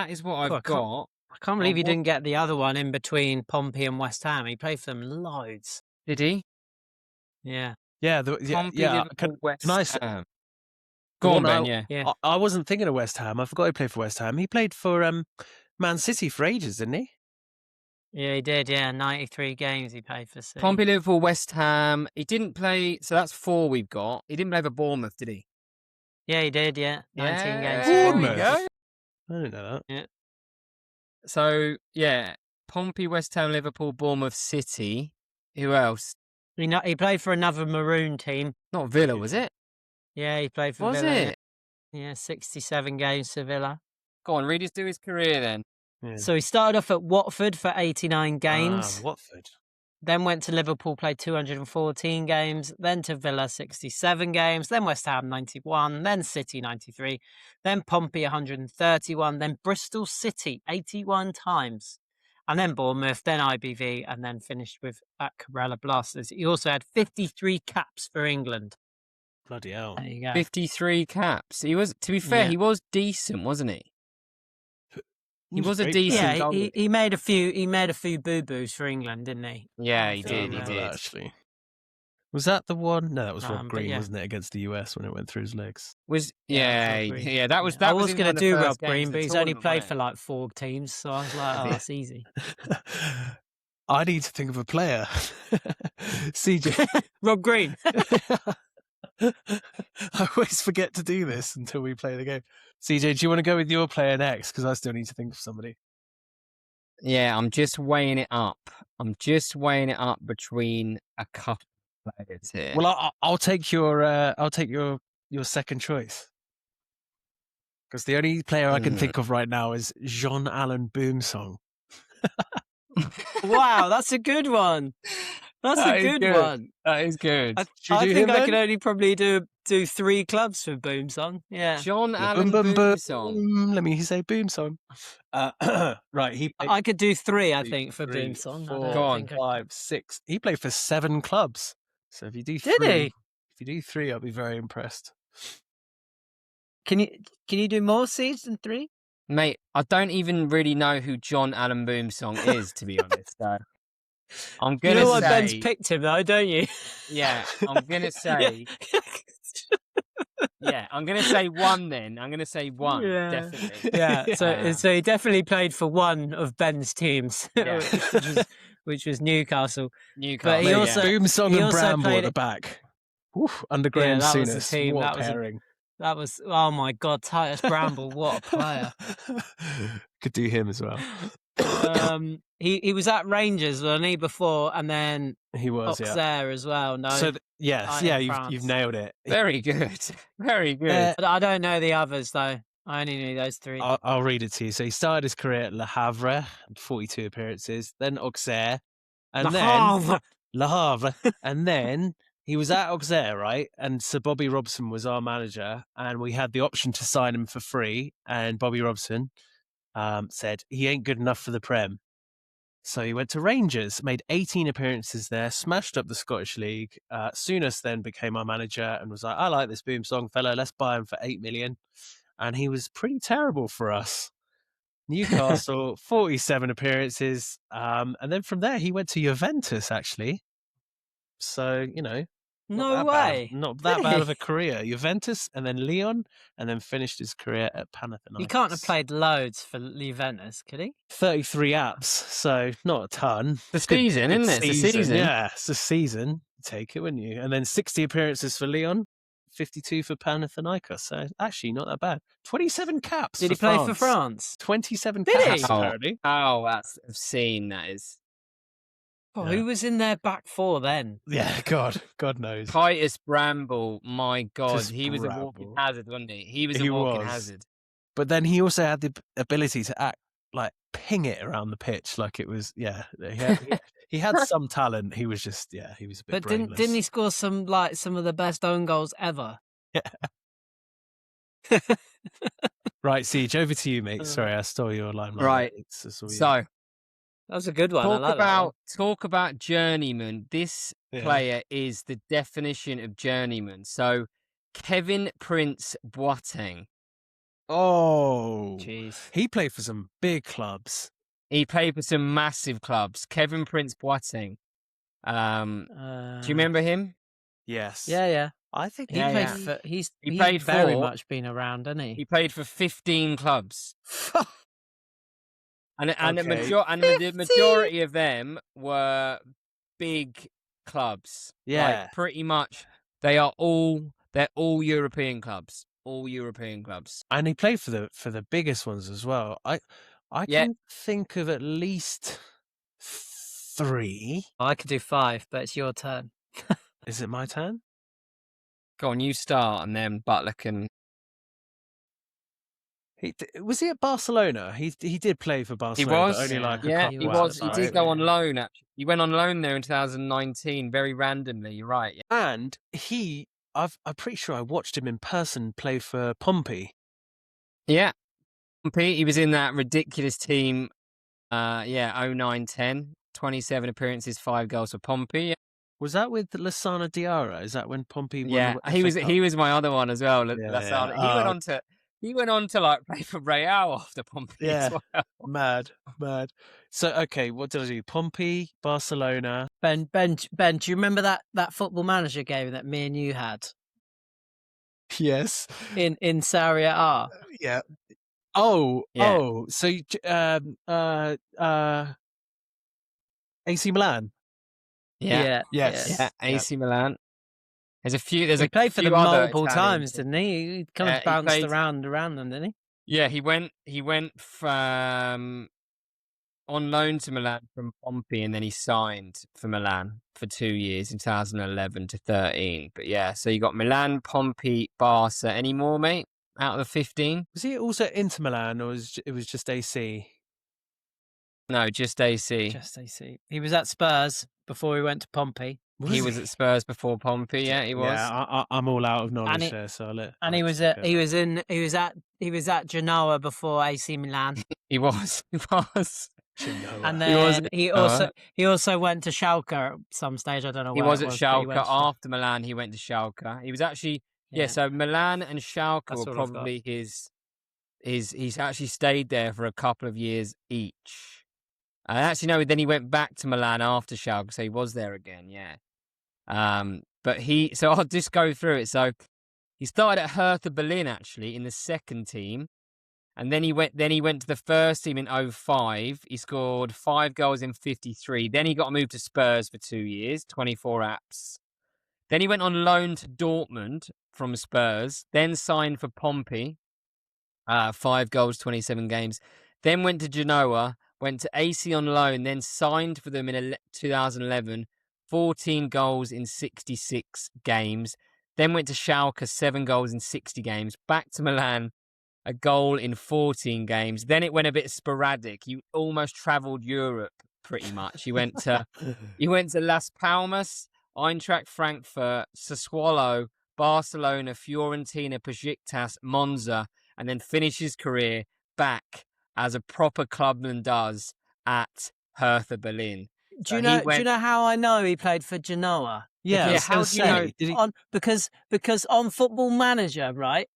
is what I've got. I can't believe he didn't get the other one in between Pompey and West Ham. He played for them loads. Did he? Yeah. Yeah. Pompey, Liverpool, West Ham. Go on, Ben, yeah. I wasn't thinking of West Ham. I forgot he played for West Ham. He played for Man City for ages, didn't he? Yeah, he did. Yeah, 93 games he played for City. Pompey, Liverpool, West Ham. He didn't play, so that's 4 we've got. He didn't play for Bournemouth, did he? Yeah, he did. Yeah, 19 games. Bournemouth. There we go. I didn't know that. Yeah. So yeah, Pompey, West Ham, Liverpool, Bournemouth, City. Who else? He played for another Maroon team. Not Villa, was it? Yeah, he played for Was Villa. it? Yeah, 67 games for Villa. Go on, read us through his career then. Yeah. So he started off at Watford for 89 games. Watford. Then went to Liverpool, played 214 games. Then to Villa, 67 games. Then West Ham, 91. Then City, 93. Then Pompey, 131. Then Bristol City, 81 times. And then Bournemouth, then IBV, and then finished with at Kerala Blasters. He also had 53 caps for England. Bloody hell. There you go. 53 caps. He was, to be fair, he was decent, wasn't he? He was a decent goalie. He made a few boo-boos for England, didn't he? Yeah, he did. Actually. Was that the one? No, that was Rob Green, yeah. wasn't it, against the US when it went through his legs? That was I was going to do Rob Green, but he's only played for like 4 teams, so I was like, oh, that's easy. I need to think of a player. CJ. Rob Green. I always forget to do this until we play the game. CJ, do you want to go with your player next? Because I still need to think of somebody. Yeah, I'm just weighing it up. Between a couple of players here. Well, I'll take your second choice. Because the only player I can think of right now is Jean-Alain Boumsong. Wow, that's a good one. That's That a is good good. one. That is good. Should we I do think him I then? could only probably do 3 clubs for Boom Song. Yeah. John Allen boom, boom, Boom boom. Song. Let me say boom song. Right, he played I could do 3, I two, think, for three, Boom Song. I 4, don't Go on. think I 5, 6. He played for 7 clubs. So if you do Did 3, he? if you do 3, I'll be very impressed. Can you do more seeds than 3? Mate, I don't even really know who John Allen Boom Song is, to be honest. So I'm You gonna know why Ben's say, picked him though, don't you? yeah, I'm gonna say, yeah, I'm gonna say 1 then. I'm gonna say 1, Yeah. definitely. Yeah. Yeah. So he definitely played for one of Ben's teams, Yeah. which was Newcastle. Newcastle. he Mate, also- boom song he and also Bramble played at the it- back. Oof, Underground that was the Soonest. team. What That a was a- pairing. That was, oh my God, Titus Bramble, what a player. Could do him as well. He was at Rangers, wasn't he, before, and then He was, yeah. Auxerre as well. No, So yes, in yeah, you've France. nailed it. Very good. Very good. I don't know the others though. I only knew those 3. I'll read it to you. So he started his career at Le Havre, 42 appearances, then Auxerre, and then Le Havre, and then he was at Auxerre, right? And Sir Bobby Robson was our manager, and we had the option to sign him for free. And Bobby Robson said he ain't good enough for the Prem. So he went to Rangers, made 18 appearances there, smashed up the Scottish League. Souness then became our manager and was like, I like this Boom Song fella, let's buy him for 8 million. And he was pretty terrible for us. Newcastle, 47 appearances. And then from there, he went to Juventus, actually. So, No way. Not that bad of a career. Juventus and then Lyon, and then finished his career at Panathinaikos. He can't have played loads for Juventus, could he? 33 apps, so not a ton. The season, isn't it? It's the season. Yeah, it's a season. Take it, wouldn't you? And then 60 appearances for Lyon, 52 for Panathinaikos. So actually not that bad. 27 caps. Did he play for France? 27 Did caps, he? apparently. Oh, that's obscene, that is. Oh, Yeah. who was in their back 4 then? Yeah, God knows. Titus Bramble, my God, Just he was a walking Bramble. hazard, wasn't he? He was a He walking was. hazard. But then he also had the ability to act like ping it around the pitch like it was. Yeah, he had some talent. He was just he was a bit. But didn't he score some of the best own goals ever? Right, Siege, over to you, mate. Sorry, I stole your line. Right. That's all you. So, That was a good one. I like that one. talk about journeyman. This Yeah. player is the definition of journeyman. So, Kevin Prince Boateng. Oh, Jeez. he played for some big clubs. He played for some massive clubs. Kevin Prince Boateng. Do you remember him? Yes. Yeah. I think He Yeah, played yeah. for. He's played very for- much been around, hasn't He he? played for 15 clubs. And Okay. the majority of them were big clubs. Yeah. Like, pretty much they're all European clubs. All European clubs. And he played for the biggest ones as well. I Yeah. can think of at least 3. I could do 5, but it's your turn. Is it my turn? Go on, you start, and then Butler can. Was he at Barcelona? He did play for Barcelona. was, but only like Yeah, a he couple was. months, He did right? go on loan. Actually, he went on loan there in 2019, very randomly. You're right. Yeah. And I'm pretty sure I watched him in person play for Pompey. Yeah. Pete, he was in that ridiculous team. 09-10, 27 appearances, 5 goals for Pompey. Was that with Lassana Diarra? Is that when Pompey won Yeah, the he FA was Cup? he was my other one as well. Yeah, Lassana. yeah. He went on to like play for Real after Pompey as Yeah. well. Mad. So okay, what did I do? Pompey, Barcelona. Ben, do you remember that Football Manager game that me and you had Yes. in Serie A? Yeah. Oh, Yeah. oh. So AC Milan. Yeah, Yes. yeah. AC Milan. There's a few. There's He a played for few them other multiple Italian times, teams. didn't he? He kind Yeah, of he bounced played- around them, didn't he? Yeah, he went from on loan to Milan from Pompey, and then he signed for Milan for 2 years in 2011 to 13. But yeah, so you got Milan, Pompey, Barca. Any more, mate? Out of the 15? Was he also Inter Milan, or it was just AC? No, just AC. Just AC. He was at Spurs before he went to Pompey. He was at Spurs before Pompey. Yeah, he was. Yeah, I'm all out of knowledge And there, so I'll let And he Alex was take at it. he was at Genoa before AC Milan, He was. He was. Genoa. and He was then at he Genoa. also went to Schalke at some stage. I don't know He where was it at was, but he Schalke. went to After Milan, he went to Schalke. He was actually Yeah. So Milan and Schalke That's were all I've got. probably his. He's actually stayed there for a couple of years each. I actually know. Then he went back to Milan after Schalke, so he was there again. Yeah. But so I'll just go through it. So he started at Hertha Berlin actually in the second team. And then he went to the first team in 2005. He scored 5 goals in 53. Then he got moved to Spurs for 2 years, 24 apps. Then he went on loan to Dortmund from Spurs, then signed for Pompey, 5 goals, 27 games. Then went to Genoa, went to AC on loan, then signed for them in 2011, 14 goals in 66 games. Then went to Schalke, 7 goals in 60 games. Back to Milan, a goal in 14 games. Then it went a bit sporadic. He almost travelled Europe pretty much. He went to Las Palmas, Eintracht Frankfurt, Sassuolo, Barcelona, Fiorentina, Besiktas, Monza, and then finished his career back as a proper clubman does at Hertha Berlin. Do you know how I know he played for Genoa? Yeah, how do you know? Did he... Because on Football Manager, right,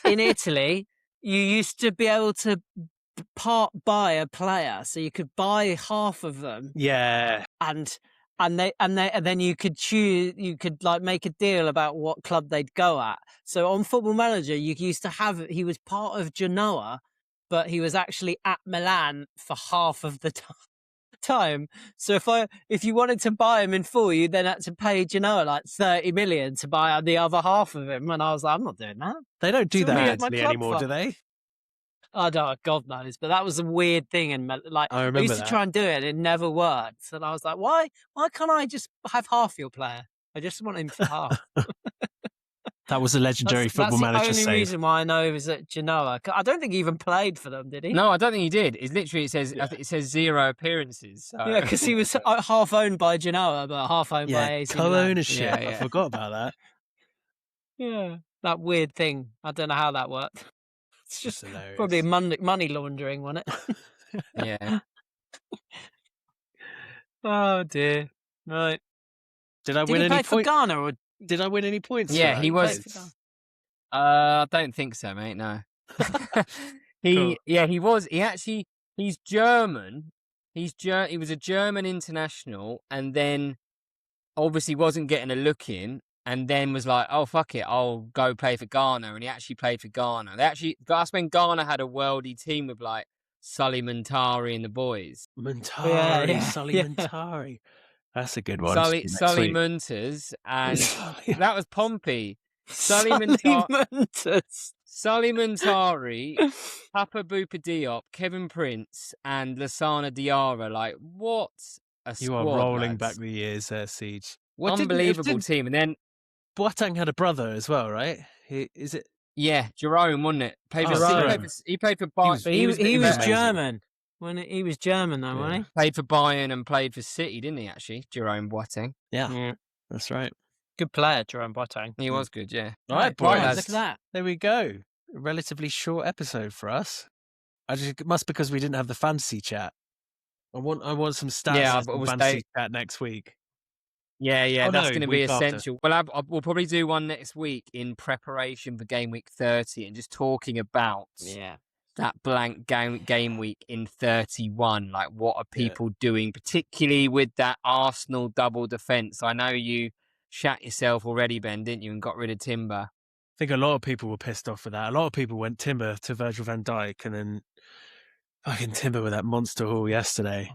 in Italy, you used to be able to buy a player, so you could buy half of them. Yeah, and then you could choose. You could like make a deal about what club they'd go at. So on Football Manager, you used to have he was part of Genoa, but he was actually at Milan for half of the time. So if you wanted to buy him in full, you then had to pay Genoa like 30 million to buy the other half of him. And I was like, I'm not doing that. they don't do So that we in had my Italy club anymore, for- do they? I don't know, God knows, but that was a weird thing, and like I I remember used to that. try and do it, and it never worked. And I was like, why can't I just have half your player? I just want him for half. That was a legendary Football that's Manager the only save. reason why I know he was at Genoa. I don't think he even played for them, did he? No, I don't think he did. It's literally, it says, Yeah. I think it says 0 appearances. So. Yeah, because he was half owned by Genoa, but half owned by AC Milan. co-ownership. Yeah, I yeah. forgot about that. Yeah, that weird thing. I don't know how that worked. It's just hilarious. probably money laundering, wasn't it? Yeah. Oh dear. Right. Did I Did win he any play for points? Ghana or Did I win any points? Yeah, for he that? was- played for Ghana? I don't think so, mate. No. Cool. He's German. He was a German international, and then obviously wasn't getting a look in, and then was like, "Oh fuck it, I'll go play for Ghana." And he actually played for Ghana. That's when Ghana had a worldy team with like Sully Muntari and the boys. Muntari, Sully yeah. Muntari. That's a good one. Sully Next week. Munters, and Sully- that was Pompey. Sully Munters. Sully Muntari, Papa Boupa Diop, Kevin Prince, and Lassana Diarra. Like, what a squad, You are rolling lads. back the years there, Siege. Unbelievable team. And then, Boateng had a brother as well, right? Is it? yeah, Jerome, wasn't it? Oh, Jerome. He played for Bayern. But he was amazing. German. He was German though, wasn't Played for Bayern and played for City, didn't he, actually? Jerome Boateng. Yeah, he? Yeah. that's right. Good player, Jerome Boateng. He was good, yeah. All right, boys. Right, lads. Look at that. There we go. A relatively short episode for us. It must because we didn't have the fantasy chat. I want some stats Yeah, and but we'll fantasy stay- chat next week. Yeah, Oh, that's no, going to be week after. essential. Well, we'll probably do one next week in preparation for game week 30 and just talking about that blank game week in 31. Like, what are people doing, particularly with that Arsenal double defence? I know you shat yourself already, Ben, didn't you, and got rid of Timber. I think a lot of people were pissed off with that. A lot of people went Timber to Virgil van Dijk and then fucking Timber with that monster haul yesterday.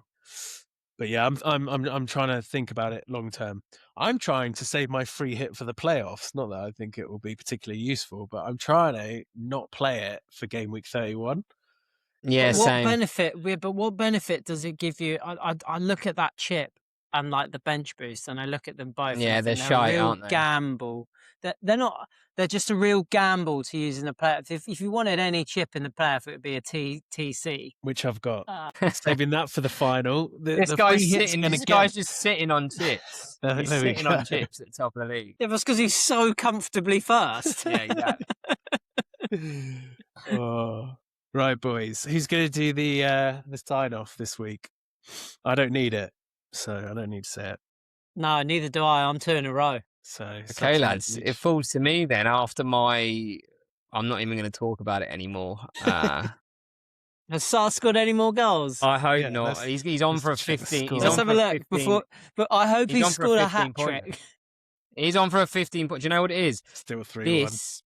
But yeah, I'm trying to think about it long term. I'm trying to save my free hit for the playoffs. Not that I think it will be particularly useful, but I'm trying to not play it for game week 31. Yeah, But what same. benefit? But what benefit does it give you? I look at that chip and like the bench boost, and I look at them both. Yeah, and I they're think shite, a real aren't they? gamble. they're not. They're just a real gamble to use in the playoff. If you wanted any chip in the playoff, it would be a TC. Which I've got. Saving that for the final. This guy's just sitting on chips. He's sitting on chips at the top of the league. Yeah, that's because he's so comfortably first. Yeah, exactly. Right, boys. Who's going to do the sign off this week? I don't need it, so I don't need to say it. No, neither do I. I'm 2 in a row. So okay, lads, it falls to me then. After I'm not even going to talk about it anymore. Has Sar scored any more goals? I hope not. He's on for a 15. Let's have a look. But I hope he's scored a hat trick. He's on for a 15 point. Do you know what it is? Still 3-1.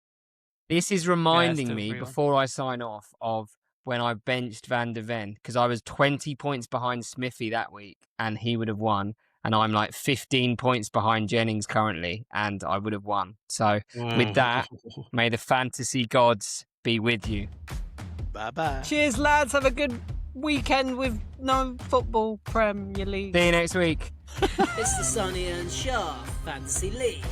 This is reminding me before I sign off of when I benched Van de Ven, because I was 20 points behind Smithy that week and he would have won. And I'm like 15 points behind Jennings currently, and I would have won. So with that, may the fantasy gods be with you. Bye-bye. Cheers, lads. Have a good weekend with no football Premier League. See you next week. It's the Sonny and Schar Fantasy League.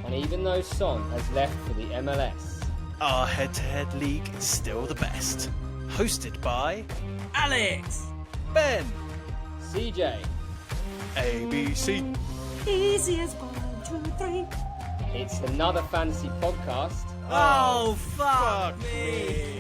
And even though Son has left for the MLS, our head-to-head league is still the best. Hosted by Alex, Ben, CJ, ABC. Easy as 1, 2, 3. It's another fantasy podcast. Oh, fuck me.